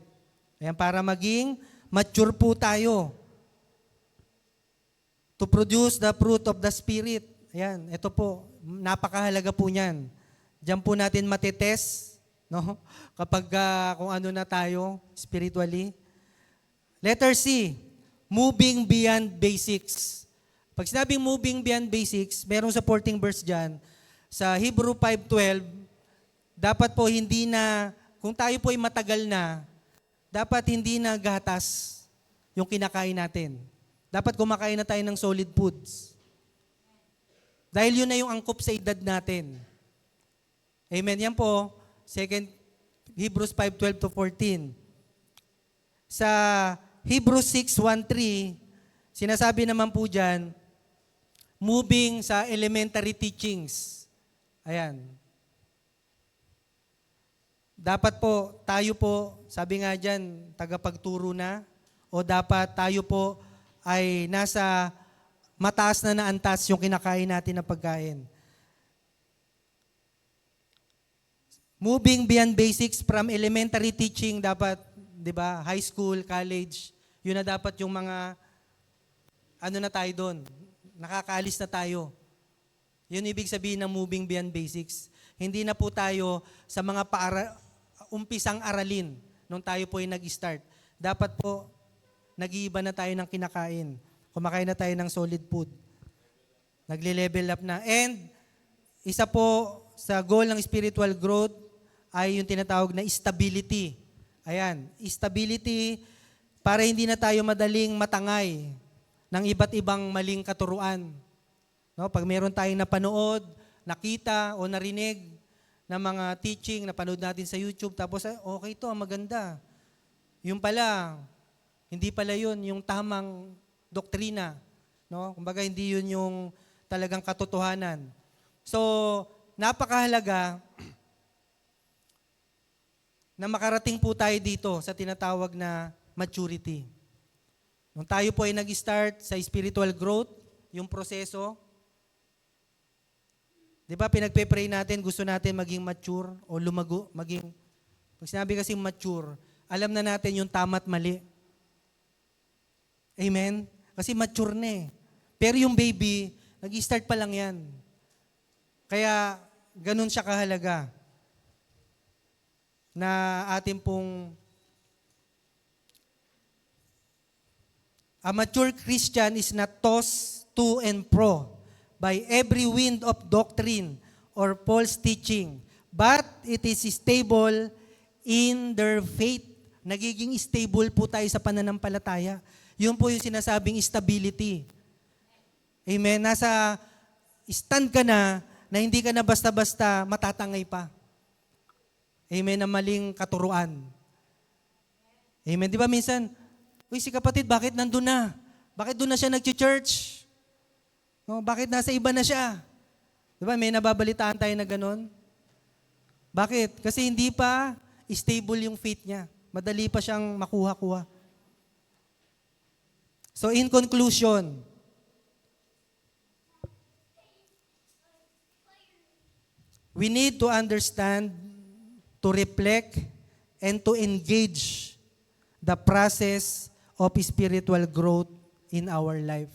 Ayan, para maging mature po tayo. To produce the fruit of the Spirit. Ayan, ito po, napakahalaga po niyan. Diyan po natin matitest, no? Kapag kung ano na tayo spiritually. Letter C, moving beyond basics. Pag sinabing moving beyond basics, merong supporting verse dyan. Sa Hebrew 5:12, dapat po hindi na, kung tayo po ay matagal na, dapat hindi na gatas yung kinakain natin. Dapat kumakain na tayo ng solid foods. Dahil yun na yung angkop sa edad natin. Amen. Yan po, Hebrews 5:12 to 14. Sa Hebrews 6:1-3, sinasabi naman po dyan, moving sa elementary teachings. Ayan. Dapat po, tayo po, sabi nga dyan, tagapagturo na, o dapat tayo po ay nasa mataas na antas yung kinakain natin na pagkain. Moving beyond basics from elementary teaching, dapat, di ba, high school, college, yun na dapat yung mga, ano na tayo doon, nakakaalis na tayo. Yun ibig sabihin ng moving beyond basics. Hindi na po tayo sa mga umpisang aralin nung tayo po ay nag-start. Dapat po, nag-iiba na tayo ng kinakain. Kumakain na tayo ng solid food. Nagle-level up na. And, isa po sa goal ng spiritual growth ay yung tinatawag na stability. Ayan, stability para hindi na tayo madaling matangay ng iba't ibang maling katuruan. No, pag meron tayong napanood, nakita o narinig na mga teaching, napanood natin sa YouTube, tapos okay to, maganda. Yung pala, hindi pala yun yung tamang doktrina. No? Kumbaga, hindi yun yung talagang katotohanan. So, napakahalaga na makarating po tayo dito sa tinatawag na maturity. Nung tayo po ay nag-start sa spiritual growth, yung proseso, di ba pinagpe-pray natin, gusto natin maging mature o lumago, pag sinabi kasi mature, alam na natin yung tama at mali. Amen? Kasi mature na eh. Pero yung baby, nag-start pa lang yan. Kaya, ganun siya kahalaga na atin pong a mature Christian is not tossed to and fro by every wind of doctrine or false teaching, but it is stable in their faith. Nagiging stable po tayo sa pananampalataya. Yun po yung sinasabing stability. Amen? Nasa stand ka na hindi ka na basta-basta matatangay pa. Amen? Na maling katuruan. Amen? Di ba minsan, uy, si kapatid, bakit nandun na? Bakit doon na siya nag-church? No, bakit nasa iba na siya? Di ba, may nababalitaan tayo na ganun? Bakit? Kasi hindi pa stable yung faith niya. Madali pa siyang makuha-kuha. So in conclusion, we need to understand, to reflect, and to engage the process of spiritual growth in our life.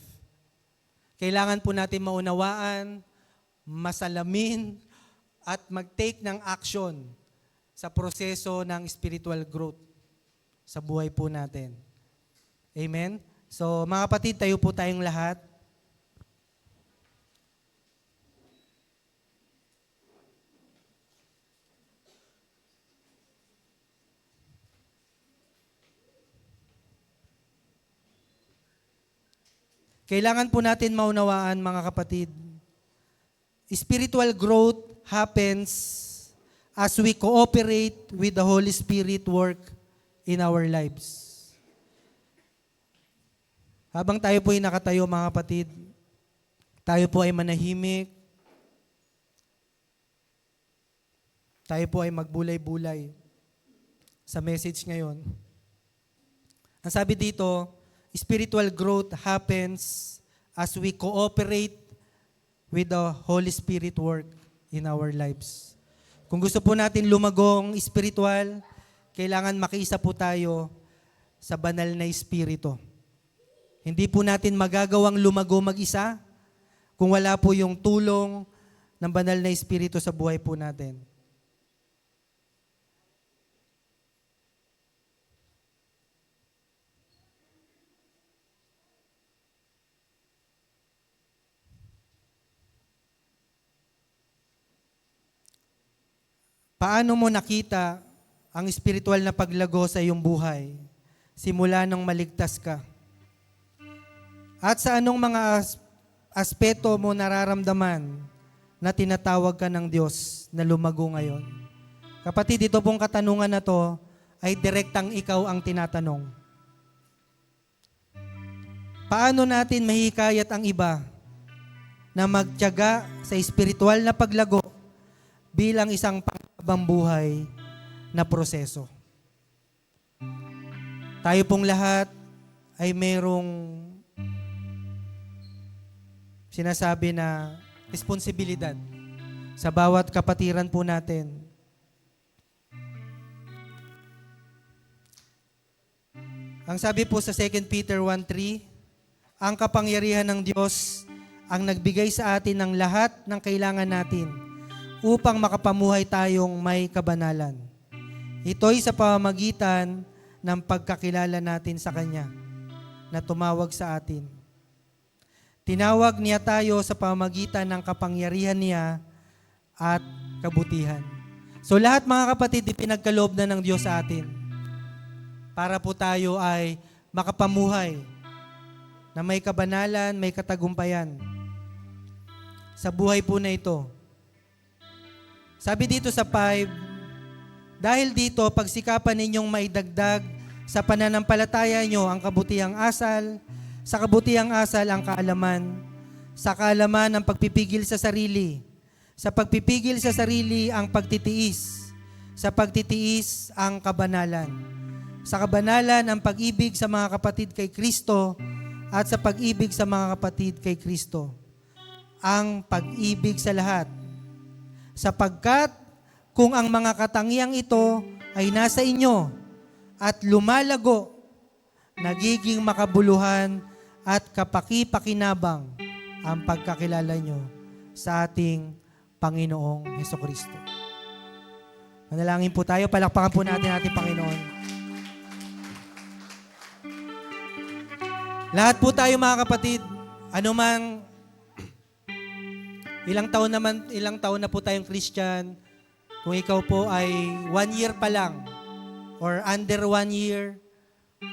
Kailangan po natin maunawaan, masalamin, at mag-take ng action sa proseso ng spiritual growth sa buhay po natin. Amen? So, mga kapatid, tayo po tayong lahat. Kailangan po natin maunawaan, mga kapatid, spiritual growth happens as we cooperate with the Holy Spirit work in our lives. Habang tayo po ay nakatayo, mga kapatid, tayo po ay manahimik, tayo po ay magbulay-bulay sa message ngayon. Ang sabi dito, spiritual growth happens as we cooperate with the Holy Spirit work in our lives. Kung gusto po natin lumagong spiritual, kailangan makiisa po tayo sa banal na Espiritu. Hindi po natin magagawang lumago mag-isa kung wala po yung tulong ng banal na Espiritu sa buhay po natin. Paano mo nakita ang espiritual na paglago sa iyong buhay simula nang maligtas ka? At sa anong mga aspeto mo nararamdaman na tinatawag ka ng Diyos na lumago ngayon? Kapatid, ito pong katanungan na to ay direktang ikaw ang tinatanong. Paano natin mahikayat ang iba na magtiyaga sa espiritual na paglago bilang isang panghabang buhay na proseso? Tayo pong lahat ay mayroong sinasabi na responsibilidad sa bawat kapatiran po natin. Ang sabi po sa 2 Peter 1:3, ang kapangyarihan ng Diyos ang nagbigay sa atin ng lahat ng kailangan natin upang makapamuhay tayong may kabanalan. Ito'y sa pamamagitan ng pagkakilala natin sa Kanya na tumawag sa atin. Tinawag niya tayo sa pamamagitan ng kapangyarihan niya at kabutihan. So lahat mga kapatid, ipinagkaloob na ng Diyos sa atin para po tayo ay makapamuhay na may kabanalan, may katagumpayan sa buhay po na ito. Sabi dito sa 5, dahil dito, pagsikapan ninyong maidagdag sa pananampalataya nyo ang kabutihang asal, sa kabutihang asal ang kaalaman, sa kaalaman ang pagpipigil sa sarili, sa pagpipigil sa sarili ang pagtitiis, sa pagtitiis ang kabanalan, sa kabanalan ang pag-ibig sa mga kapatid kay Kristo, at sa pag-ibig sa mga kapatid kay Kristo, ang pag-ibig sa lahat. Sapagkat kung ang mga katangiang ito ay nasa inyo at lumalago, nagiging makabuluhan at kapaki-pakinabang ang pagkakilala nyo sa ating Panginoong Hesukristo. Manalangin po tayo, palakpakan po natin ating Panginoon. Lahat po tayo mga kapatid, anumang ilang taon na po tayong Christian, kung ikaw po ay 1 year pa lang, or under 1 year,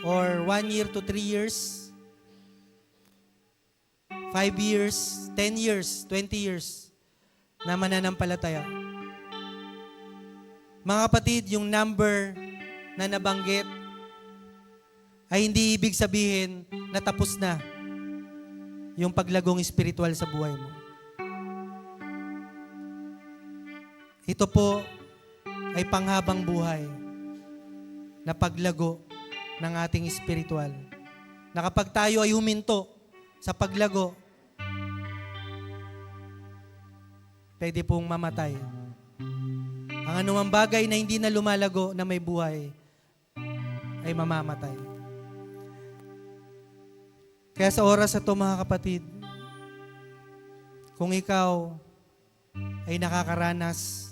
or 1 year to 3 years, 5 years, 10 years, 20 years, na mananampalataya. Mga kapatid, yung number na nabanggit ay hindi ibig sabihin na tapos na yung paglagong espiritual sa buhay mo. Ito po ay panghabang buhay na paglago ng ating espiritual. Na kapag tayo ay huminto sa paglago, pwede pong mamatay. Ang anumang bagay na hindi na lumalago na may buhay ay mamamatay. Kaya sa oras na ito mga kapatid, kung ikaw ay nakakaranas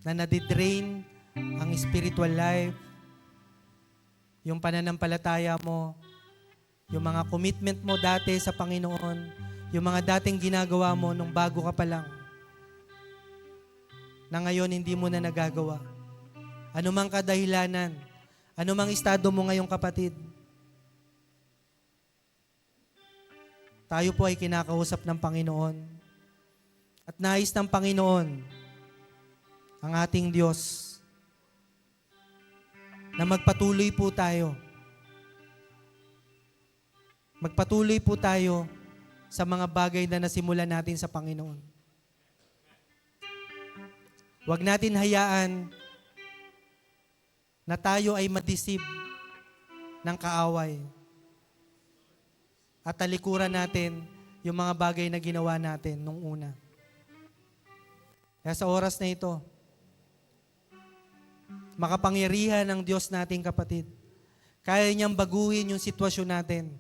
na nadidrain ang spiritual life, yung pananampalataya mo, yung mga commitment mo dati sa Panginoon, yung mga dating ginagawa mo nung bago ka pa lang, na ngayon hindi mo na nagagawa. Anumang kadahilanan, anumang estado mo ngayong kapatid, tayo po ay kinakausap ng Panginoon. At nais ng Panginoon, ang ating Diyos, na magpatuloy po tayo. Magpatuloy po tayo sa mga bagay na nasimulan natin sa Panginoon. Huwag natin hayaan na tayo ay madisib ng kaaway at talikuran natin yung mga bagay na ginawa natin nung una. Kaya sa oras na ito, makapangyarihan ng Diyos nating kapatid Kaya niyang baguhin yung sitwasyon natin.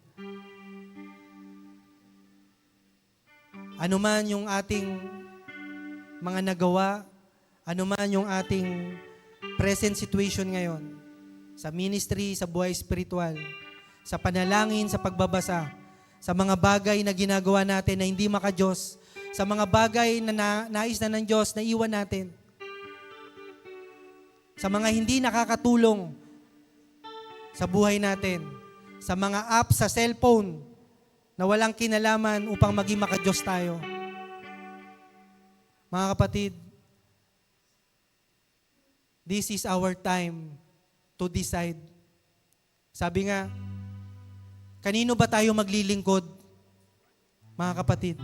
Ano man yung ating mga nagawa, ano man yung ating present situation ngayon, sa ministry, sa buhay spiritual, sa panalangin, sa pagbabasa, sa mga bagay na ginagawa natin na hindi maka-Diyos, sa mga bagay na nais na ng Diyos na iwan natin, sa mga hindi nakakatulong sa buhay natin, sa mga apps sa cellphone na walang kinalaman upang maging maka-Diyos tayo. Mga kapatid, this is our time to decide. Sabi nga, kanino ba tayo maglilingkod? Mga kapatid,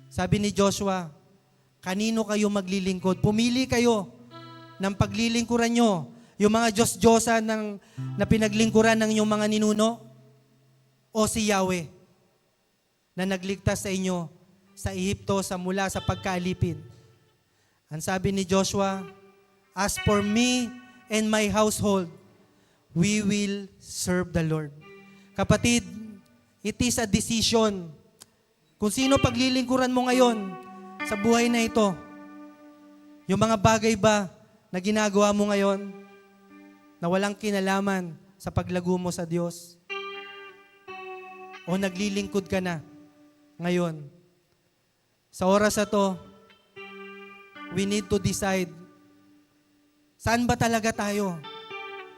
sabi ni Joshua, kanino kayo maglilingkod? Pumili kayo ng paglilingkuran nyo. Yung mga Diyos-Diyosan na pinaglingkuran ng inyong mga ninuno, o si Yahweh na nagligtas sa inyo sa Ehipto mula sa pagkaalipin. Ang sabi ni Joshua, as for me and my household, we will serve the Lord. Kapatid, it is a decision. Kung sino paglilingkuran mo ngayon sa buhay na ito, yung mga bagay ba na ginagawa mo ngayon na walang kinalaman sa paglago mo sa Diyos? O naglilingkod ka na ngayon? Sa oras na to, we need to decide, saan ba talaga tayo?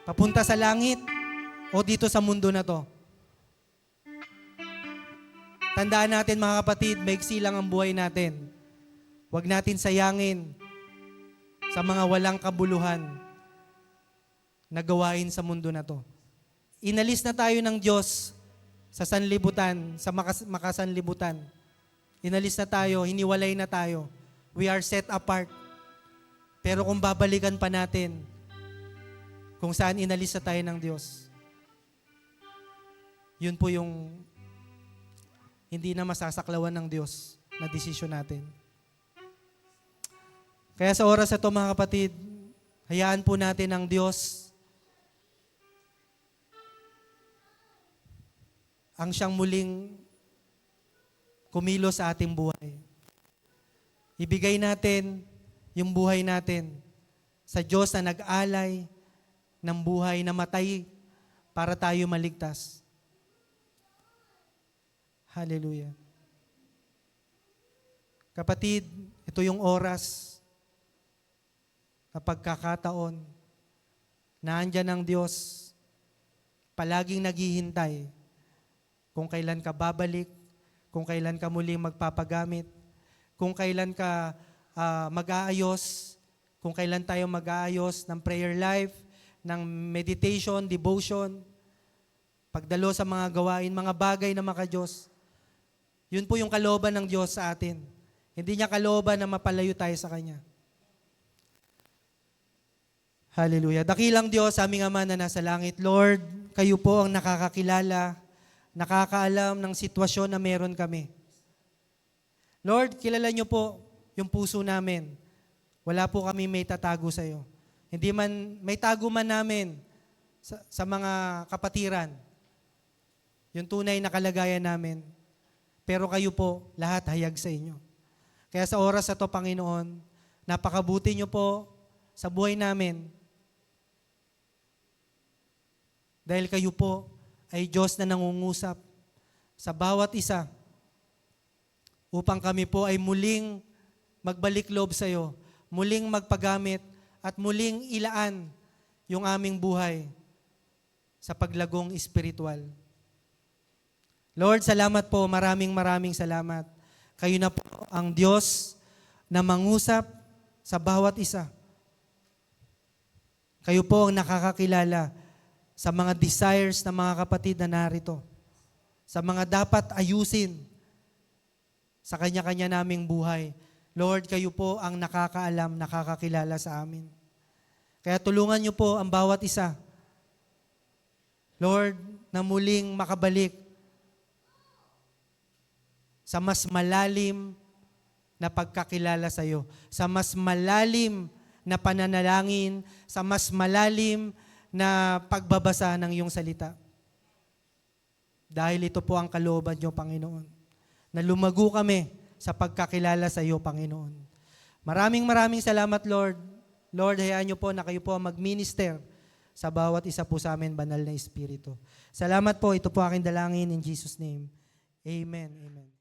Papunta sa langit o dito sa mundo na to? Tandaan natin mga kapatid, maiksi lang ang buhay natin. Huwag natin sayangin sa mga walang kabuluhan na gawain sa mundo na to. Inalis na tayo ng Diyos sa sanlibutan, sa makasanlibutan. Inalis na tayo, hiniwalay na tayo. We are set apart. Pero kung babalikan pa natin kung saan inalis na tayo ng Diyos, yun po yung hindi na masasaklawan ng Diyos na desisyon natin. Kaya sa oras na ito mga kapatid, hayaan po natin ang Diyos ang siyang muling kumilos sa ating buhay. Ibigay natin yung buhay natin sa Diyos na nag-alay ng buhay na matay para tayo maligtas. Hallelujah. Kapatid, ito yung oras na pagkakataon na andyan ang Diyos palaging naghihintay kung kailan ka babalik, kung kailan ka muling magpapagamit, kung kailan ka mag-aayos, kung kailan tayo mag-aayos ng prayer life, ng meditation, devotion, pagdalo sa mga gawain, mga bagay na maka-Diyos. Yun po yung kalooban ng Diyos sa atin. Hindi niya kalooban na mapalayo tayo sa Kanya. Hallelujah. Dakilang Diyos, aming Ama na nasa langit, Lord, kayo po ang nakakakilala, nakakaalam ng sitwasyon na meron kami. Lord, kilala niyo po yung puso namin. Wala po kami may tatago sa iyo. Hindi man, may tago man namin sa mga kapatiran. Yung tunay na kalagayan namin. Pero kayo po, lahat hayag sa inyo. Kaya sa oras na to, Panginoon, napakabuti niyo po sa buhay namin. Dahil kayo po ay Diyos na nangungusap sa bawat isa upang kami po ay muling magbalik loob sa iyo, muling magpagamit at muling ilaan yung aming buhay sa paglagong espiritual. Lord, salamat po, maraming salamat. Kayo na po ang Diyos na mangusap sa bawat isa. Kayo po ang nakakakilala sa mga desires ng mga kapatid na narito, sa mga dapat ayusin sa kanya-kanya naming buhay. Lord, kayo po ang nakakaalam, nakakakilala sa amin. Kaya tulungan niyo po ang bawat isa, Lord, na muling makabalik sa mas malalim na pagkakilala sa iyo, sa mas malalim na pananalangin, sa mas malalim na pagbabasa ng iyong salita. Dahil ito po ang kalooban niyo, Panginoon, na lumago kami sa pagkakilala sa iyo, Panginoon. Maraming salamat, Lord. Lord, hayaan niyo po na kayo po mag-minister sa bawat isa po sa amin, banal na Espiritu. Salamat po, ito po aking dalangin in Jesus' name. Amen. Amen.